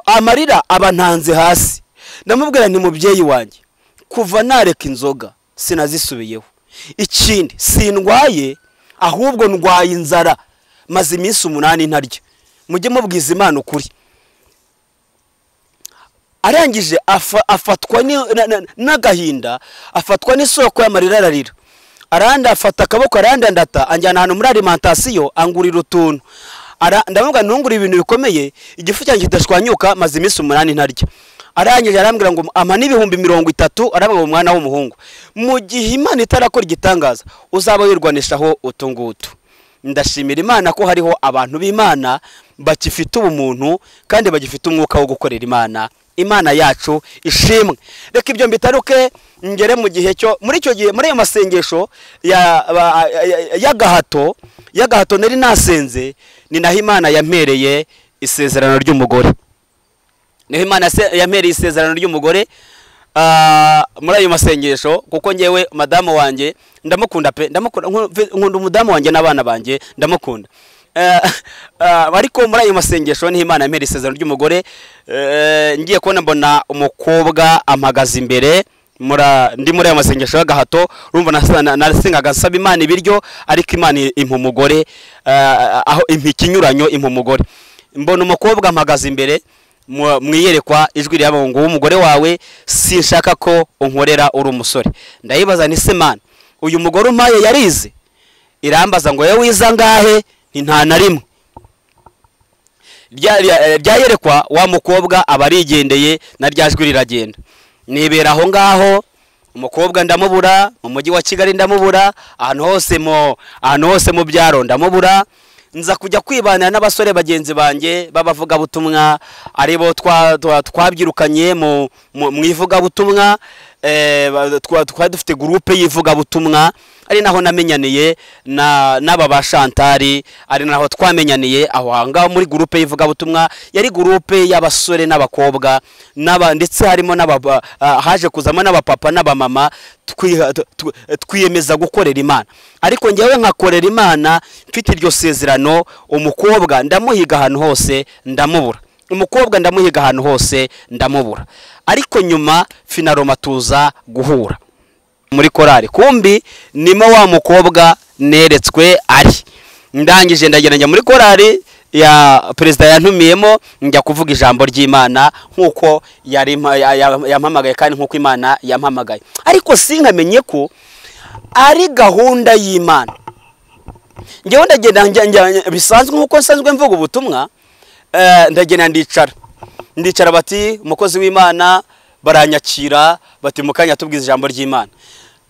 Amarira abantanze hasi. Ndamubwira nti mubyeyi wanjye, kuva nareka inzoga sinazisubiyeho, ikindi sindwaye ahubwo ndwaye inzara, maze iminsi 8 ntarya. Mujye mubwiza Imana ukuri. Arangije afatwa n'agahinda, afatwa n'isoko y'amarira ararira. Aranda afata akaboko arandandata anjyana hano muri alimentation angurira utuntu. Ndavuga ntungura ibintu bikomeye, igifu cyanjye kidashwanyuka, maze iminsi 8 ntarya. Arangije arambwira ngo ama n'ibihumbi 30, arabwira umwana w'umuhungu, mu gihe Imana itarakora igitangaza uzaba wirwanishaho utungutu. Ndashimira Imana ko hariho abantu b'Imana bakifite ubumuntu kandi bagifite umwuka wo gukorera Imana. Imana yacu ishimwe. Reka ibyo mbitaruke ngere mu gihe cyo muri icyo gihe, muri ayo masengesho y'agahato nari nasenze, ni naho Imana yampereye isezerano ry'umugore. Niho Imana yampereye isezerano ry'umugore muri ayo masengesho, kuko ngewe madamu wanjye ndamukunda pe, nkunda umudamu wanjye n'abana banjye ndamukunda. Ariko muri ayo masengesho niho Imana yampereye isezerano ry'umugore. Ngiye kubona mbona umukobwa ampagaze imbere, ndi muri ayo masengesho y'agahato, urumva nasengaga nsaba Imana ibiryo, ariko Imana impa umugore, aho impa ikinyuranyo, impa umugore. Mbona umukobwa ampagaze imbere mwiyerekwa, ijwi ryabo ngo umugore wawe sinshaka ko unkorera uri umusore. Ndayibaza nti se Mana, uyu mugore umpaye yarize? Irambaza ngo yewe wiza ngahe? Nta na rimwe. Ryayerekwa wa mukobwa abarigendeye na ryajwi riragenda. Nibera aho ngaho, umukobwa ndamubura, mu mujyi wa Kigali ndamubura, ahantu hose mu byaro ndamubura. Nza kujya kwibanira n'abasore bagenzi banjye babavuga butumwa, aribo twabyirukanye mu ivuga butumwa. Twari dufite groupe yivuga butumwa, ari naho namenyaniye n'aba ba Chantale, ari naho twamenyaniye aho hanga muri groupe yivuga butumwa. Yari groupe y'abasore n'abakobwa ndetse harimo haje kuzamo n'abapapa n'abamama, twiyemeza gukorera Imana. Ariko ngewe nkakorera Imana mfite iryo sezerano. Umukobwa ndamuhiga ahantu hose ndamubura, umukobwa ndamuhiga ahantu hose ndamubura. Ariko nyuma finaroma tuza guhura muri korari, kumbi nimo wa mukobwa neretswe ari. Ndangije ndagenda muri korari ya perezida yantumiyemo, njya kuvuga ijambo ry'Imana nkuko yampamagaye kandi nkuko Imana yampamagaye. Ariko sinkamenye ko ari gahunda y'Imana. Ngewe ndagenda bisanzwe nkuko nsanzwe mvuga ubutumwa. Ndagenda ndicara bati umukozi w'Imana, baranyakira bati mukanya tubwiza ijambo ry'Imana.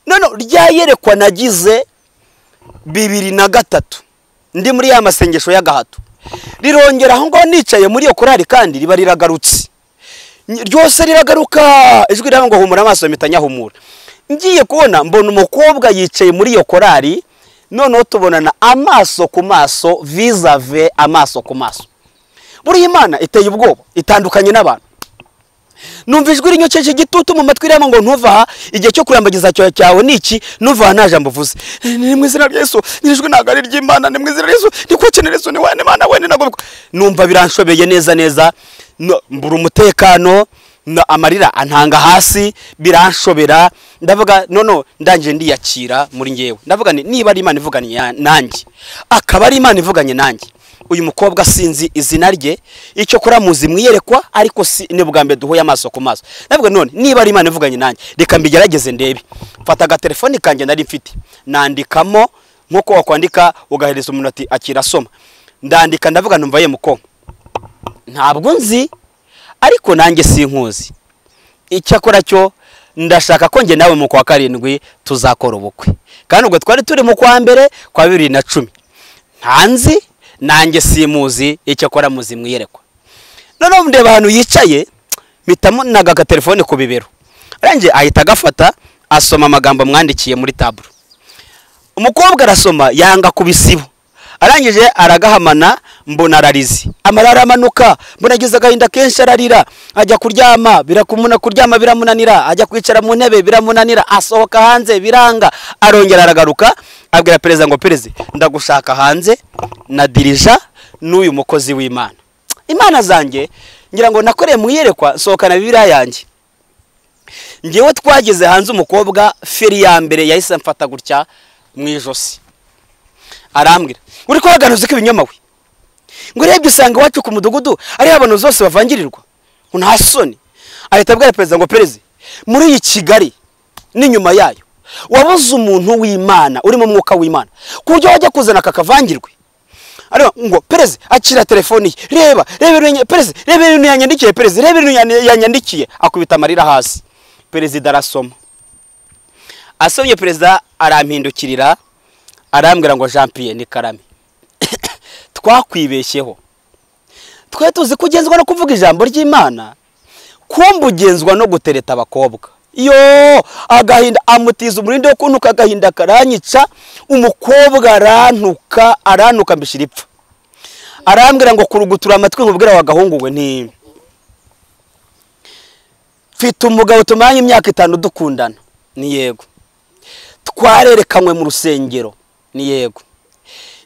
None ryayerekwa nagize 2003 ndi muri ya masengesho y'agahato, rirongera aho ngo nicaye muri iyo korari kandi riba riragarutse, ryose riragaruka, ijwi ryango ngo humura amaso mitanya humura. Ngiye kubona mbona umukobwa yicaye muri iyo korari, noneho tubonana amaso ku maso, vis-a-vis amaso ku maso. Buri Imana iteye ubwoba, itandukanye n'abantu. Numva ijwi rinyokeje igitutu mu matwi ramo ngo ntuva igihe cyo kurambagiza cyawe niki, nuva nta jambo vuze. Ni mu izina rya Yesu, nijwi nagari ry'Imana, ni mu izina rya Yesu, ndikukenera Yesu, ni wane Mana wene nago. Numva biranshobeye neza, mbura umutekano, amarira antanga hasi, biranshobera. Ndavuga ndangije ndiyakira muri ngewe. Ndavuga niba ari Imana ivuganye nanjye, akaba ari Imana ivuganye nanjye, uyu mukobwa sinzi izina rye icyo kora muzi mwiyerekwa ariko ni bwa mbere duhuye amaso ku maso navuga none niba ari Imana ivuganye nanjye reka mbigerageze ndebe mfata agatelefoni kanjye nari mfite nandikamo nkuko wakwandika ugahereza umuntu ati akirasoma ndandika ndavuga numva ye muko ntabwo nzi ariko nanjye sinkuzi icyakora cyo ndashaka ko nge nawe mu kwa karindwi tuzakora ubukwe kandi ubwo twari turi mu kwa mbere kwa 2010 ntanzi nanjye simuzi icyakora muzi mwiyerekwa none ndeba ahantu yicaye mpitamo naga telefone ku bibero aranje ahita agafata asoma amagambo mwandikiye muri taburo umukobwa arasoma yanga kubisibo arangije aragahamana mbona ararizi amarara amanuka mbona agize agahinda kenshi ararira ajya kuryama kuryama biramunanira ajya kwicara mu ntebe biramunanira asohoka hanze biranga arongera aragaruka abwira perezida ngo perezida ndagushaka hanze na dirija n'uyu mukozi w'Imana Imana zanjye ngira ngo nakoreye mwiyerekwa sohokana Bibiliya yanjye ngewe twageze hanze umukobwa feri ya mbere yahise mfata gutya mu ijosi arambwira uri kwaganuza ko ibinyoma we ngo rebye usanga wacu ku mudugudu ari abantu zose bavangirirwa nta soni ahita abwira perezida ngo perezida muri iyi Kigali n'inyuma yayo wabuze umuntu w'Imana uri mu mwuka w'Imana ku buryo wajya kuzana kakavangirwe ariko ngo perezida akira telefoni reba perezida reba ibintu yanyandikiye perezida reba ibintu yanyandikiye akubita amarira hasi perezida arasoma asomye perezida arampindukirira arambwira ngo Jean Pierre ni karame twakwibeshyeho twe tuzi kugenzwa no kuvuga ijambo ry'Imana kumva ugenzwa no gutereta abakobwa yo agahinda amutiza umurinde wo kuntuka agahinda karanyica umukobwa arantuka mbishiripfa arambwira ngo kurugutura amatwi nkubwira wa gahungu we nti mfite umugabo tumanye imyaka 5 dukundana ni yego twarerekanywe mu rusengero ni yego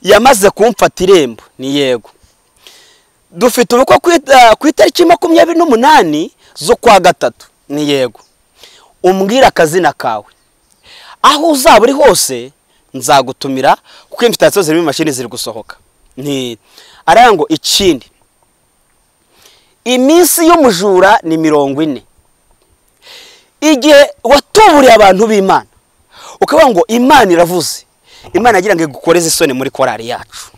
yamaze kumfata irembo ni yego dufite ubukwe ku itariki 28 zo kwa gatatu ni yego umbwira akazina kawe aho uzaba uri hose nzagutumira kuko invitation ziri mu mashini ziri gusohoka ni arango ikindi iminsi y'umujura ni 40 igihe watuburiye abantu b'Imana ukavuga ngo Imana iravuze Imana agira ngo igukoreze isoni muri korari yacu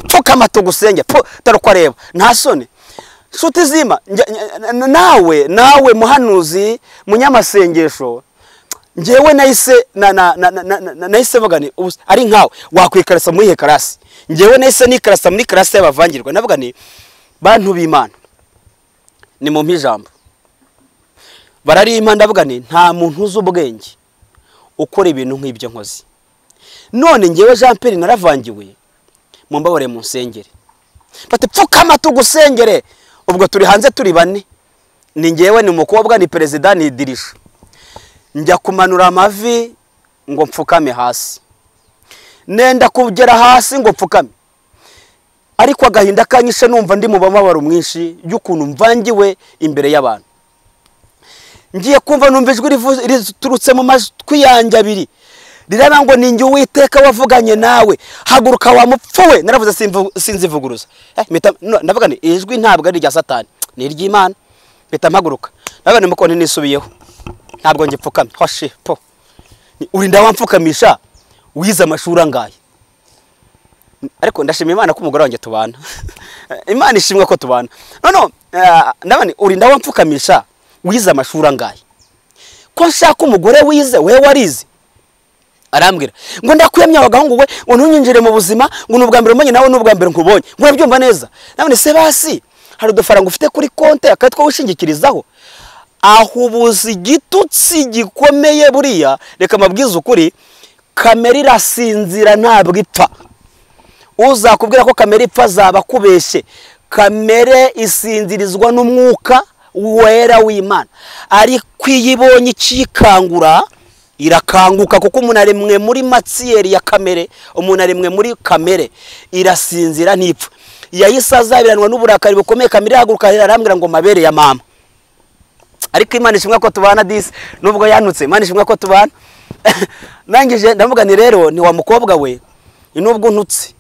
pfuka amato gusenge taruko areba nta soni shuti zima nawe muhanuzi munyamasengesho ngewe nahise bagani ari nkawe wakwikarasa muri hekarasi ngewe nahise nikarasa muri karasi y'abavangirwa navuga ni bantu b'Imana ni mu mpijambo bararima ndavuga ni nta muntu uzi ubwenge ukora ibintu nk'ibyo nkozi none ngewe Jean Pierre naravangiwe mumbabore mu nsengere bati pfukama tugusengere ubwo turi hanze turi bane ni ngewe ni umukobwa ni perezida ni dirisha njya kumanura amavi ngo mfukame hasi nenda kugera hasi ngo mfukame ariko agahinda kanyishe numva ndi mu bamabaro mwinshi y'ukuntu mvangiwe imbere y'abantu ngiye kumva numva ijwi riturutse mu matwi yanjye abiri riraba ngo ninjye Uwiteka wavuganye nawe haguruka wa mupfuwe naravuze sinzivuguruza ndavuga ni ijwi ntabwo ari rya Satani ni iry'Imana mpita mpaguruka ndavuga muko nisubiyeho ntabwo nge pfukame hoshi po urinda wamfukamisha wiza amashuri angaye ariko ndashima Imana ko umugore wanjye tubana Imana ishimwe ko tubana ndabani urinda wamfukamisha wiza amashuri angaye ko nshaka umugore wize we warize arambwira ngo ndakwemye abagahungu we ngo ntunyinjire mu buzima ngo nubwa mbere umenye nawe nubwa mbere nkubonye ngo urabyumva neza nabone se basi hari udufaranga ufite kuri konte akatwa wishingikirizaho aho ubuzi gitutsi gikomeye buriya reka mabwiza ukuri kamera irasinzira ntabwo ipfa uzakubwira ko kamera ipfa zaba kubeshye kamera isinzirizwa n'umwuka wera w'Imana ariko iyibonye ikikangura irakanguka kuko umuntu aremwe muri matsiyeri ya kamere umuntu aremwe muri kamere irasinzira ntipfa yahise azabiranwa n'uburakari bukomeye kamere yahaguruka arambwira ngo mabere ya mama ariko Imana ishimwe ko tubana disi nubwo yanutse Imana ishimwe ko tubana nangije ndavuga ni rero ni wa mukobwa we nubwo untutse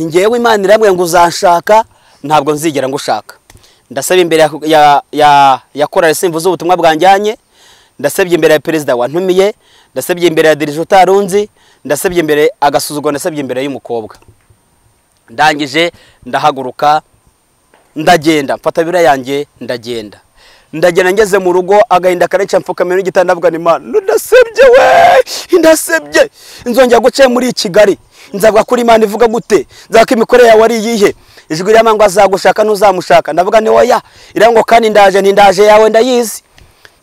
ngewe Imana iramwe ngo uzanshaka ntabwo nzigera ngushaka. Ndasaba imbere ya korali simvuze ubutumwa bwanjyanye, ndasabye imbere ya perezida wantumiye, ndasabye imbere ya dirije utarunzi, ndasabye imbere agasuzuguro, ndasabye imbere y'umukobwa. Ndangije ndahaguruka ndagenda, mfata bira yanjye ndagenda. Ndagenda ngeze mu rugo agahinda karenca mfukamira n'igitanda avuga ni Imana ndasebye we, ndasebye. Nzongera guce muri Kigali. Nzavuga kuri Imana ivuga gute? Nzaka imikorere yawe ari iyihe? Ijwi ry'Imana ngo azagushaka nuzamushaka. Ndavuga ni oya, irango kandi ndaje yawe ndayizi.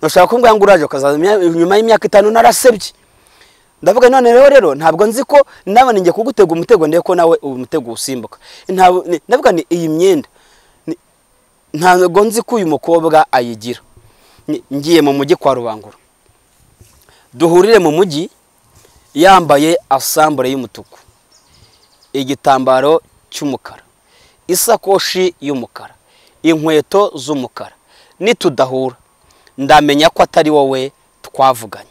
Nashaka kumbwira ngo uraje ukazaza nyuma y'imyaka 5 narasebye. Ndavuga none rero ntabwo nzi ko naba ninge kugutega umutego ndeye ko nawe umutego usimbuka. Ndavuga ni iyi myenda ntabwo nzi ko uyu mukobwa ayigira. Ngiye mu mujyi kwa Rubangura, duhurire mu mujyi yambaye asambure y'umutuku, igitambaro cy'umukara, isakoshi y'umukara, inkweto z'umukara. Nitudahura ndamenya ko atari wowe twavuganye.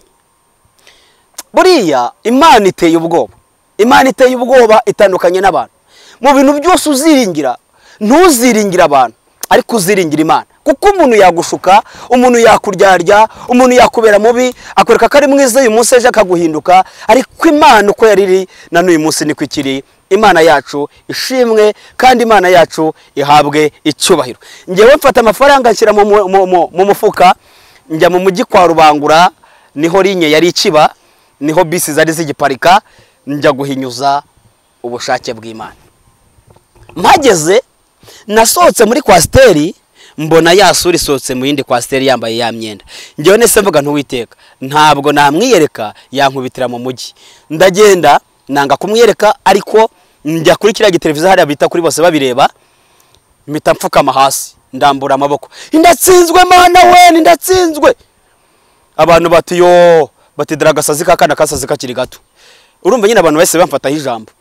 Buriya Imana iteye ubwoba. Imana iteye ubwoba itandukanye n'abantu. Mu bintu byose uziringira, ntuziringira abantu, ariko uziringira Imana. Kuko umuntu yagushuka, umuntu yakuryarya, umuntu yakubera mubi, akwereka ko ari mwiza uyu munsi ejo akaguhinduka, ariko Imana uko yariri na n'uyu munsi niko ikiri. Imana yacu ishimwe kandi Imana yacu ihabwe icyubahiro. Ngewe mfata amafaranga nshyira mu mufuka, njya mu mujyi kwa Rubangura, niho linye yari ikiba, niho bisi zari zigiparika, njya guhinyuza ubushake bw'Imana. Mpageze nasohotse muri kwasiteri, mbona yasura isohotse mu yindi kwasiteri yambaye ya myenda. Ngewe nese mvuga ntuwiteka, ntabwo namwiyereka yankubitira mu mujyi. Ndagenda nanga kumwiyereka, ariko njya kuri kiriya giteleviziyo hariya bita kuri bose babireba, mpita mfukama hasi ndambura amaboko. Ndatsinzwe Mana we, ndatsinzwe. Abantu bati yo, batidira gasazi kakana kasazi kakiri gato. Urumva nyine abantu bose bamfataho ijambo.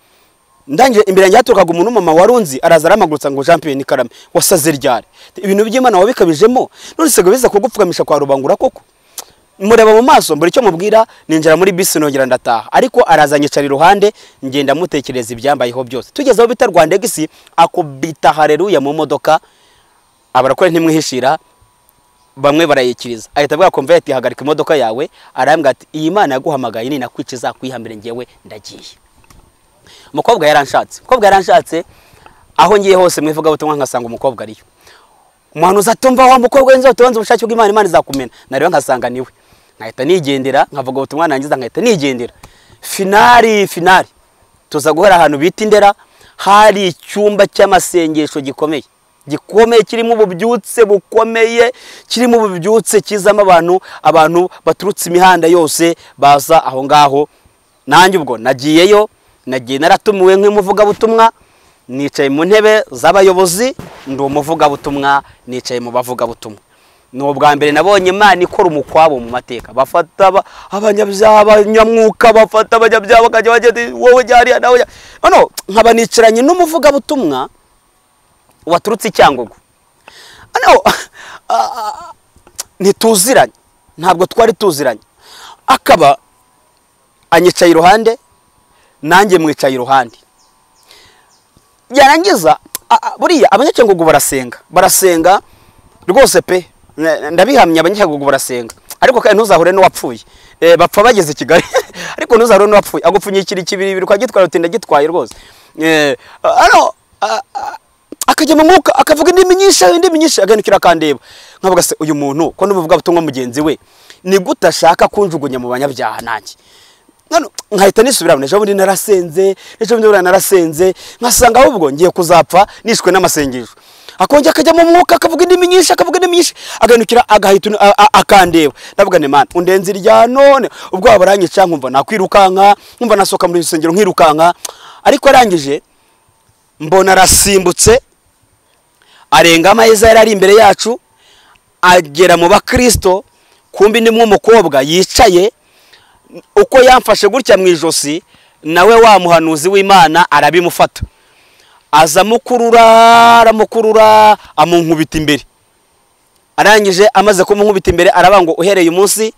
Ndangije imbere yanjye haturukaga umuntu mama warunzi, araza aramagurutsa ngo Jean Pierre ni Karame wasaze ryari. Ibintu by'Imana wabikabijemo, none se biza kugupfukamisha kwa Rubangura koko. Mureba mu maso mbere icyo mubwira, ninjira muri bisi nongera ndataha. Ariko araza nyicara iruhande, ngenda mutekereza ibyambayeho byose. Tugezeho bita Rwanda Gisi, akubita haleluya mu modoka, abarakore ntimwihishira, bamwe barayikiriza. Ahita avuga kumva ati hagarika imodoka yawe, arambwira ati iyi Imana yaguhamagaye ni nakwikiza kwihambire ngewe ndagiye. Umukobwa yaranshatse, aho ngiye hose mwivuga butumwa nkasanga umukobwa ariyo. Umuhanuzi atumva wa mukobwa wenze utonze ubushake bw'Imana, Imana izakumena. Nariwe nkasanga niwe. Nkahita nigendera, nkavuga ubutumwa nangiza nkahita nigendera. Finali tuza guhera ahantu bita Indera, hari icyumba cy'amasengesho gikomeye kirimo ububyutse bukomeye, kirimo ububyutse kizamo abantu baturutse imihanda yose baza aho ngaho. Nanjye ubwo nagiyeyo, nagiye naratumiwe nk'umuvuga butumwa, nicaye mu ntebe z'abayobozi, ndi umuvuga butumwa, nicaye mu bavuga butumwa. No bwa mbere nabonye Imana ikora umukwabo mu mateka. Bafata abanyabyaha, abanyamwuka, bafata abanyabyaha bakajya bagenda wowe jyariya nawe. None nkaba nicaranye n'umuvuga butumwa waturutse Icyangugu. Ntituziranye, ntabwo twari tuziranye. Akaba anyicaye iruhande, nanjye mwicaye iruhande. Yarangiza buriya Abanyacyangugu barasenga rwose pe, ndabihamya. Abanyacyangugu barasenga, ariko kandi ntuzahure n'uwapfuye. Bapfa bageze Kigali ariko ntuzahure n'uwapfuye, agupfunyikira ikibiri kwa gitwara utinda gitwaye rwose. Akajya mu mwuka akavuga indimi nyinshi aganukira kandeba. Nkavuga se uyu muntu ko n'umuvuga butumwa mugenzi we ni gute ashaka kunjugunya mu banyabyaha nanjye. Nkahita nisubiramo, ejo bundi narasenze, nkasanga ahubwo ngiye kuzapfa nishwe n'amasengesho. Akongera akajya mu mwuka akavuga indimi nyinshi, aganukira agahita akandeba. Ndavuga ne Mana undenze irya none, ubwo abaranyica nkumva nakwirukanka, nkumva nasoka muri rusengero nkirukanka. Ariko arangije mbona arasimbutse, arenga amaheza yari ari imbere yacu, agera mu bakristo. Kumbi ni umukobwa yicaye, uko yamfashe gutya mu ijosi, nawe wa muhanuzi w'Imana arabimufata, aza amukurura amunkubita imbere. Arangije amaze kumunkubita imbere aravuga ngo uhereye umunsi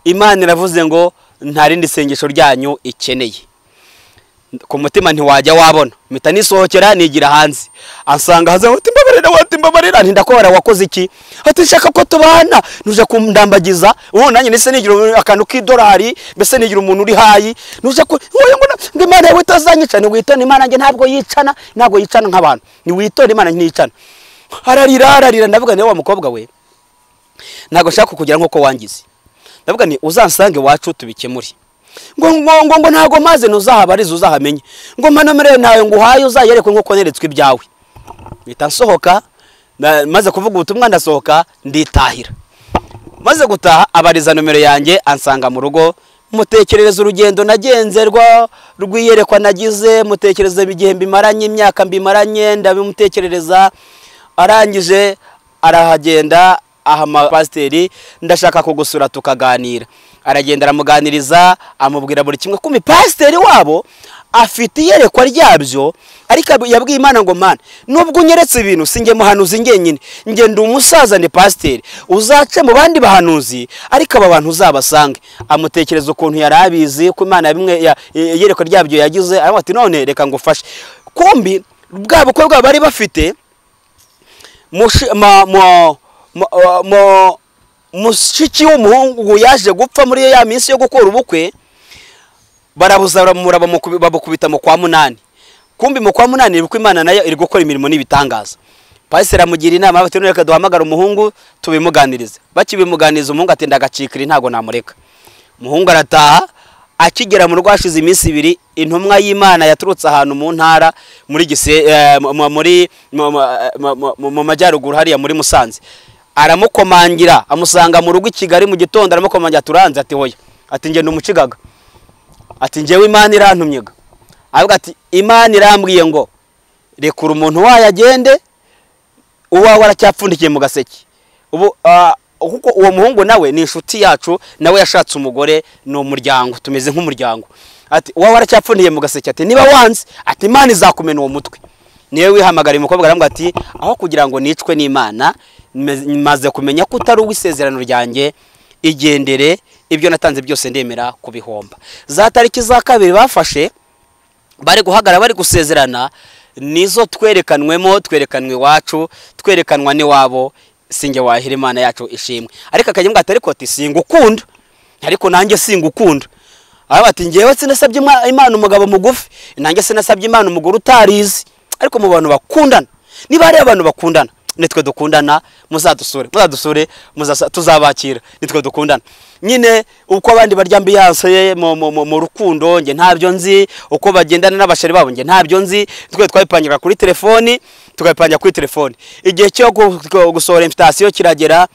Imana iravuze ngo nta rindi sengesho ryanyu ikeneye. ku mutima ntiwajya wabona mpita nisohokera nigira hanze ansanga haza ati mbabarira ndakora wakoze iki ati shaka ko tubana nuje kundambagiza ubu nanjye nise nigira akantu k'idolari mbese nigira umuntu uri hayi nuje ko ngo Imana yawe itazanyica ni witona Imana nge ntabwo yicana nk'abantu ni witona Imana nticana ararira ndavuga niwe wa mukobwa we ntago shaka kugira nko wangize ndavuga ni uzansange wacu tubikemuri ngo ntago maze nuzahabariza uzahamenye ngo manomere nawe nguhaye uzayerekwe nko neretswe ibyawe bita nsohoka maze kuvuga ubutumwa ndasohoka nditahira maze gutaha abariza nomero yanjye ansanga mu rugo mutekerereza urugendo nagenze rwiyerekwa nagize mutekerereza igihe mbimaranye imyaka mbimaranye ndabimutekerereza arangije arahagenda aha pasiteri ndashaka kugusura tukaganira aragenda aramuganiriza amubwira buri kimwe kumi pasiteri wabo afite iyerekwa ryabyo ariko yabwiye Imana ngo Mana nubwo unyeretse ibintu singe muhanuzi ngenyine nge ndi umusaza ni pasiteri uzace mu bandi bahanuzi ariko aba bantu uzabasange amutekereza ukuntu yarabizi ko Imana bimwe iyerekwa ryabyo yagize ati none reka ngufashe kumbi bwa bukwe bwa bari bafite mushiki w'umuhungu yaje gupfa muri ya minsi yo gukora ubukwe barabuza babukubita mu kwa munani kumbi mu kwa munani iri Imana nayo iri gukora imirimo n'ibitangaza pasiteri amugira inama bati reka duhamagara umuhungu tubimuganirize bakibimuganiriza umuhungu ati ndagacikira ntago namureka umuhungu arataha akigera mu rwashize iminsi 2 intumwa y'Imana yaturutse ahantu mu ntara muri mu majyaruguru hariya muri Musanze aramukomangira amusanga mu rugo i Kigali mu gitondo aramukomangira turanze ati hoya ati nge ndumucigaga ati ngewe Imana irantumyega avuga ati Imana irambwiye ngo rekura umuntu wayagende uwawe aracyapfundikiye mu gaseke ubu kuko uwo muhungu nawe ni inshuti yacu nawe yashatse umugore no muryango tumeze nk'umuryango ati uwawe aracyapfundiye mu gaseke ati niba wanze ati Imana izakumena uwo mutwe niwe wihamagara umukobwa arambwa ati aho kugira ngo nicwe n'Imana maze kumenya ko utari uwisezerano ryanjye igendere ibyo natanze byose ndemera kubihomba za tariki za kabiri bafashe bari guhagara bari gusezerana nizo twerekanwe wacu twerekanwa ni wabo singe wahira Imana yacu ishimwe ariko akajya mbwa ariko ati singukunda ariko nanjye singukunda ati ngewe sinasabye Imana umugabo mugufi nanjye sinasabye Imana umugore utarizi ariko mu bantu bakundana niba ari abantu bakundana nitwe dukundana muzadusure tuzabakira nitwe dukundana nyine uko abandi barya ambiyanse mu rukundo nge ntabyo nzi uko bagendana n'abashari babo nge ntabyo nzi twe twabipangira kuri telefoni tukabipanya kuri telefoni igihe cyo gusohora invitation kiragera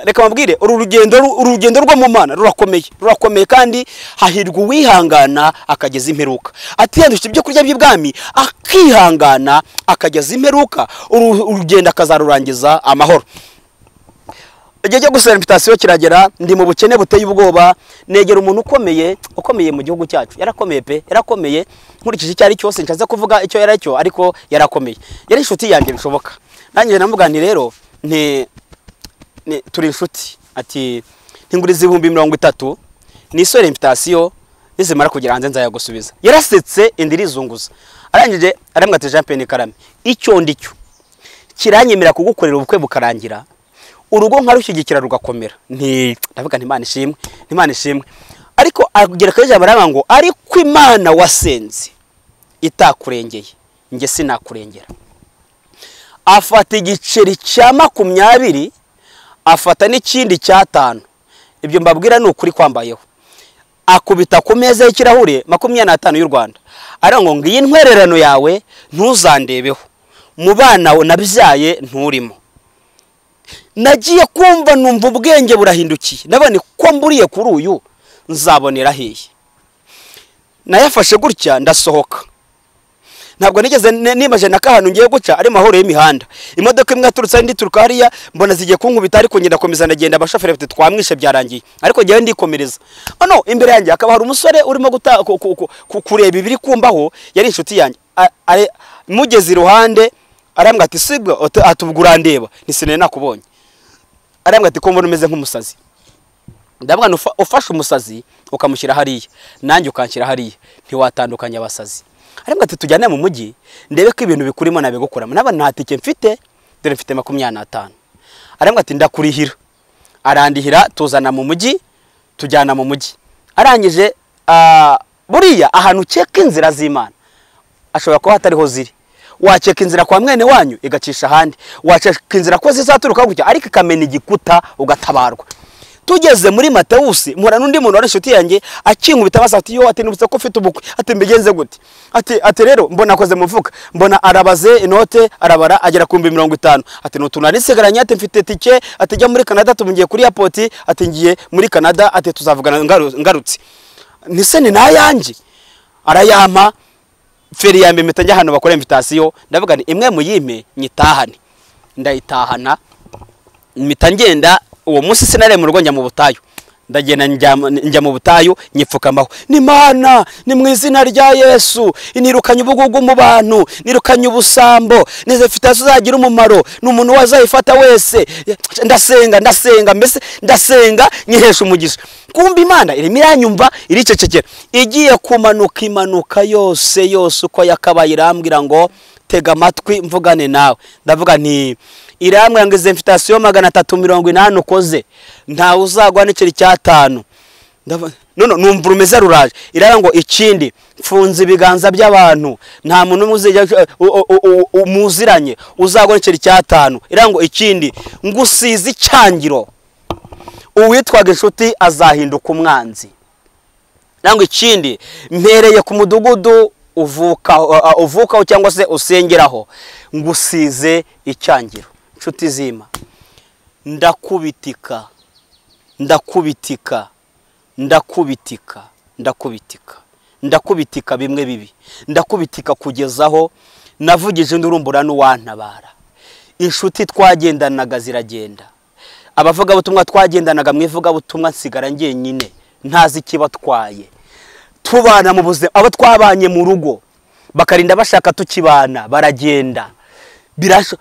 reka mabwire urugendo rwo mu Mana rurakomeye kandi hahirwa uwihangana akageza imperuka ati yandusha ibyo kurya by'ibwami akihangana akageza imperuka urugendo akazarurangiza amahoro igihe cyo gusohora invitation kiragera ndi mu bukene buteye ubwoba negera umuntu ukomeye mu gihugu cyacu yarakomeye nkurikije icyari cyose nshaze kuvuga icyo yaracyo ariko yarakomeye yari inshuti yanjye bishoboka nanjye namugani rero turi inshuti ati ntinguriza 30,000 nisore invitation nizimara kugira hanze nzayagusubiza yarasetse indirizunguza arangije arambwa ati Jean Pierre Karame icyo ndicyo kiranyemera kugukorera ubukwe bukarangira urugo nkarushyigikira rugakomera ndavuga Imana ishimwe ariko agera kaje baraba ngo ariko Imana wasenze itakurengeye nge sinakurengera afata igiceri cya 20 afata n'ikindi cya 5 ibyo mbabwira ni ukuri kwambayeho akubita ku meza y'ikirahure 25 y'u Rwanda arango ngiyi ntwererano yawe ntuzandebeho mu bana nabyaye nturimo nagiye kumva numva ubwenge burahindukiye nabone ko mburiye kuri uyu nzabonera hehe nayafashe gutya ndasohoka ntabwo nigeze nimaje nakahanu ngiye guca ari mahoro y'imihanda imodoka imwe aturutse indi turuka hariya mbona zigiye kunkubita ariko ngenda komeza ndagenda abashoferi bafite twamwishe byarangiye ariko ngiye ndikomereza imbere yanjye akaba hari umusore urimo kureba ibiri kumbaho yari inshuti yanjye mugeze iruhande arambwa ati sibwa atubwura ndeba nisine nakubonye arambwa ati ko mbona umeze nk'umusazi ndavuga ufashe umusazi ukamushyira hariya nanjye ukanshyira hariya ntiwatandukanya abasazi. Ariko ati tujyane mu mujyi ndebe ko ibintu bikurimo nabigukuramo. Naba nta tike mfite, dore mfite 25. Ariko ati ndakurihira. Arandihira tuzana mu mujyi, tujyana mu mujyi. Arangije buriya ahantu ceka inzira z'Imana ashobora kuba hatariho ziri. Waceka inzira kwa mwene wanyu igacisha handi, waceka inzira ko zizaturuka gutya ariko ikamena igikuta ugatabarwa. Tugeze muri Matewusi mpura n'undi muntu wari inshuti yanjye akinkubita basa ati yo ati nubutse ko ufite ubukwe ati mbigenze gute ati rero mbona akoze muvuka mbona arabaze inote arabara agera ku 50 ati nutunarisigaranye ati mfite tike ati jya muri Canada tumungiye kuri airport ati ngiye muri Canada ati tuzavugana ngarutse nise ni nayanjye arayampa feri yambe mpita njya hano bakora invitation ndavuga ni imwe muyime nyitahane ndayitahana mpita ngenda uwo munsi sinare mu rugo njya mu butayu ndagenda njya mu butayu nyipfukamaho ni Imana ni mu izina rya Yesu inirukanye ubugugu mu bantu nirukanye ubusambo nizefite azagira umumaro n'umuntu wazayifata wese ndasenga mbese ndasenga nyihesha umugisha kumva Imana irimo iranyumva iricecekera igiye kumanuka imanuka yose uko yakabaye irambwira ngo tega amatwi mvugane nawe ndavuga nti irambwira ngo invitation 380 ukoze nta uzagwa n'ikiri cyatanu numva urumeze ruraje irara ngo ikindi mfunze ibiganza by'abantu nta muntu muzijya umuziranye uzagwa n'ikiri cyatanu irara ngo ikindi ngusize icyangiro uwitwaga inshuti azahinduka umwanzi nango ikindi mpereye ku mudugudu uvukaho cyangwa se usengeraho ngusize icyangiro inshuti zima ndakubitika bimwe bibi ndakubitika kugezaho navugije ndurumbura n'uwantabara inshuti twagendanaga ziragenda abavuga butumwa twagendanaga mwivuga butumwa nsigara njyenyine ntazi kibatwaye tubana mu buzima abo twabanye mu rugo bakarinda bashaka tukibana baragenda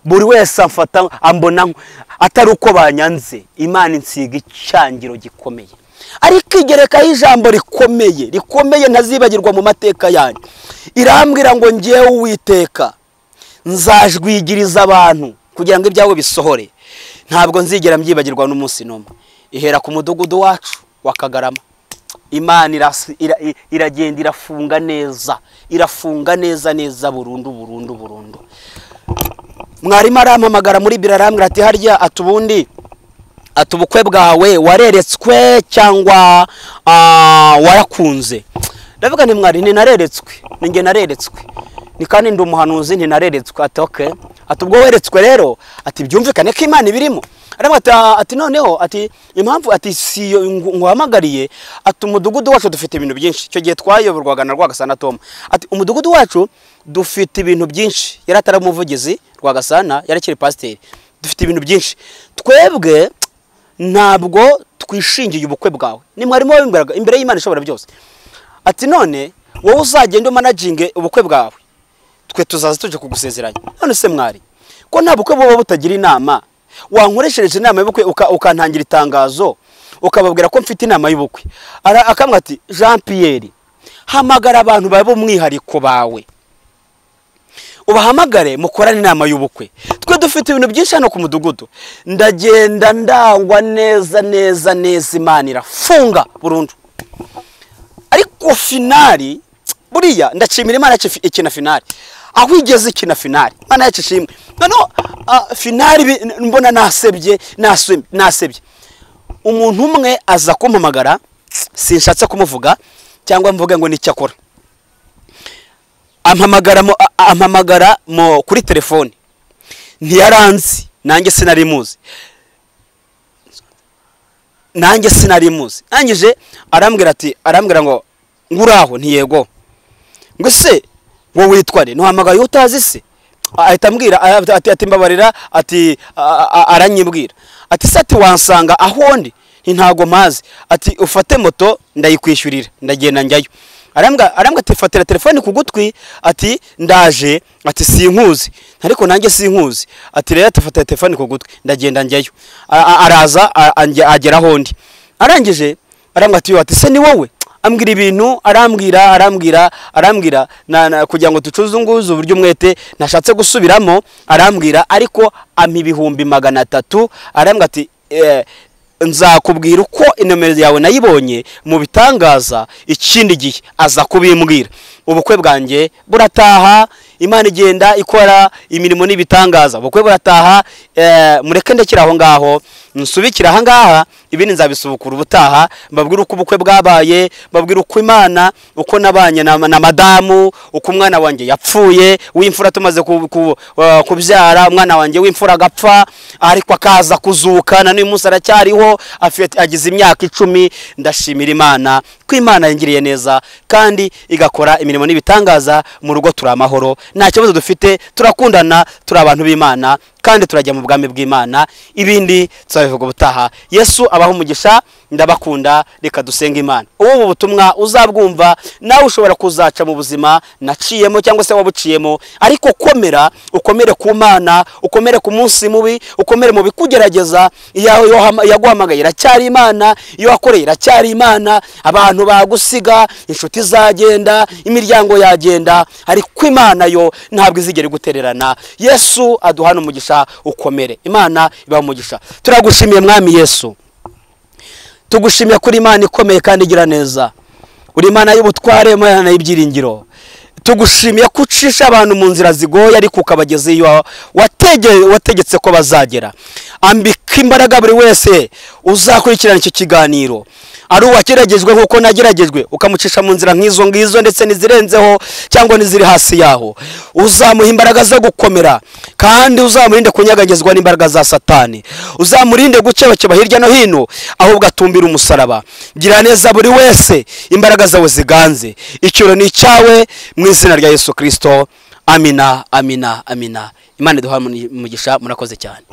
buri wese amfata ambona atari uko banyanze Imana insiga icyangiro gikomeye ariko igereka ijambo rikomeye ntazibagirwa mu mateka yanyu irambwira ngo ngiye Uwiteka nzajwigiriza abantu kugira ngo ibyawe bisohore ntabwo nzigera mbyibagirwa n'umunsi n'umwe ihera ku mudugudu wacu wa Kagarama Imana iragenda irafunga neza burundu mwarimu arampamagara muri biraramwira ati harya atubundi atubukwe bwawe wareretswe cyangwa warakunze ndavuga nti mwari ninareretswe ninge nareretswe ni kandi ndi umuhanuzi ntinareretswe ati okay atubwo weretswe rero ati byumvikane ko Imana ibirimo ati noneho ati impamvu ati si nguhamagariye ati umudugudu wacu dufite ibintu byinshi cyo gihe twayoborwaga na Rwagasana Tom ati umudugudu wacu dufite ibintu byinshi yaratara umuvugizi Rwagasana yarakiri pasteur dufite ibintu byinshi twebwe ntabwo twishingiye ubukwe bwawe ni mwarimo w'imbaraga imbere y'Imana ishobora byose ati none wowe uzagenda managing ubukwe bwawe twe tuzaza tuje kugusezeranya none se mwari ko nta bukwe boba butagira inama wankoreshereje inama y'ubukwe ukantangira itangazo ukababwira ko mfite inama y'ubukwe akamwe ati Jean Pierre hamagara abantu babo umwihariko bawe ubahamagare mukorane inama y'ubukwe twe dufite ibintu byinshi hano ku mudugudu ndagenda ndangwa neza Imana irafunga burundu ariko finali buriya ndacimira Imana ikina finali aho igeze ikina finali Imana yacishimwe no finali mbona nasebye umuntu umwe aza kumpamagara sinshatse kumuvuga cyangwa mvuge ngo nicyakora ampamagara kuri telefone ntiyaranzi nanjye sinari muzi nangije arambwira ngo nguraho ntiyego ngo se wo witware ntuhamagaye utazi se ahita ambwira ati mbabarira ati aranyibwira ati sati wansanga aho ndi ntago mazi ati ufate moto ndayikwishyurira ndagenda njyayo arambwa ati fatira telefone ku gutwi ati ndaje ati sinkuzi ariko nanjye sinkuzi ati rero ati fatira telefone ku gutwi ndagenda njyayo araza agera aho ndi arangije arambwira ati se ni wowe? Ambwira ibintu arambwira kugira ngo tucuzunguze uburyo umwete nashatse gusubiramo, arambwira ariko ampa ibihumbi 300. arambwira ati nzakubwira uko inomero yawe nayibonye mu bitangaza, ikindi gihe aza kubimbwira. Ubukwe bwanjye burataha, Imana igenda ikora imirimo n'ibitangaza. Ubukwe burataha, mureke ndekira aho ngaho, nsubikira aha ngaha, ibindi nzabisubukura ubutaha, mbabwira uko ubukwe bwabaye, mbabwira uko Imana, uko nabanye na madamu, uko umwana wanjye yapfuye w'imfura tumaze kubyara, umwana wanjye w'imfura agapfa ariko akaza kuzuka, na n'uyu munsi aracyariho, agize imyaka 10. Ndashimira Imana ko Imana yangiriye neza kandi igakora imirimo n'ibitangaza mu rugo. Turi amahoro, nta kibazo dufite, turakundana, turi abantu b'Imana kandi turajya mu bwami bw'Imana. Ibindi tuzabivuga ubutaha. Yesu abaho umugisha, ndabakunda, reka dusenga Imana. Ubu butumwa uzabwumva nawe ushobora kuzaca mu buzima naciyemo cyangwa se wabuciyemo, ariko ukomere ku Mana, ukomere ku munsi mubi, ukomere mu bikugerageza. Yaguhamagaye iracyari Imana, iyo wakoreye iracyari Imana. Abantu bagusiga, inshuti zagenda, imiryango yagenda, ariko Imana yo ntabwo izigera gutererana. Yesu aduhana umugisha, ukomere. Imana ibaha umugisha. Turagushimiye Mwami Yesu, tugushimiye kuri Imana ikomeye kandi igira neza. Uri Imana y'ubutware, Imana y'ibyiringiro. Tugushimiye ko ucisha abantu mu nzira zigoye ariko ukabageza iyo wategetse ko bazagera. Ambika imbaraga buri wese uzakurikirana icyo kiganiro, ari uwageragejwe nk'uko nageragejwe, ukamucisha mu nzira nk'izo ngizo ndetse nizirenzeho cyangwa niziri hasi yaho. Uzamuha imbaraga zo gukomera kandi uzamurinde kunyagagezwa n'imbaraga za Satani. Uzamurinde gucebakeba hirya no hino, ahubwo atumbira umusaraba. Gira neza buri wese, imbaraga zawe ziganze. Icyoro ni cyawe mu izina rya Yesu Kristo. Amina, amina, amina. Imana iduha umugisha. Murakoze cyane.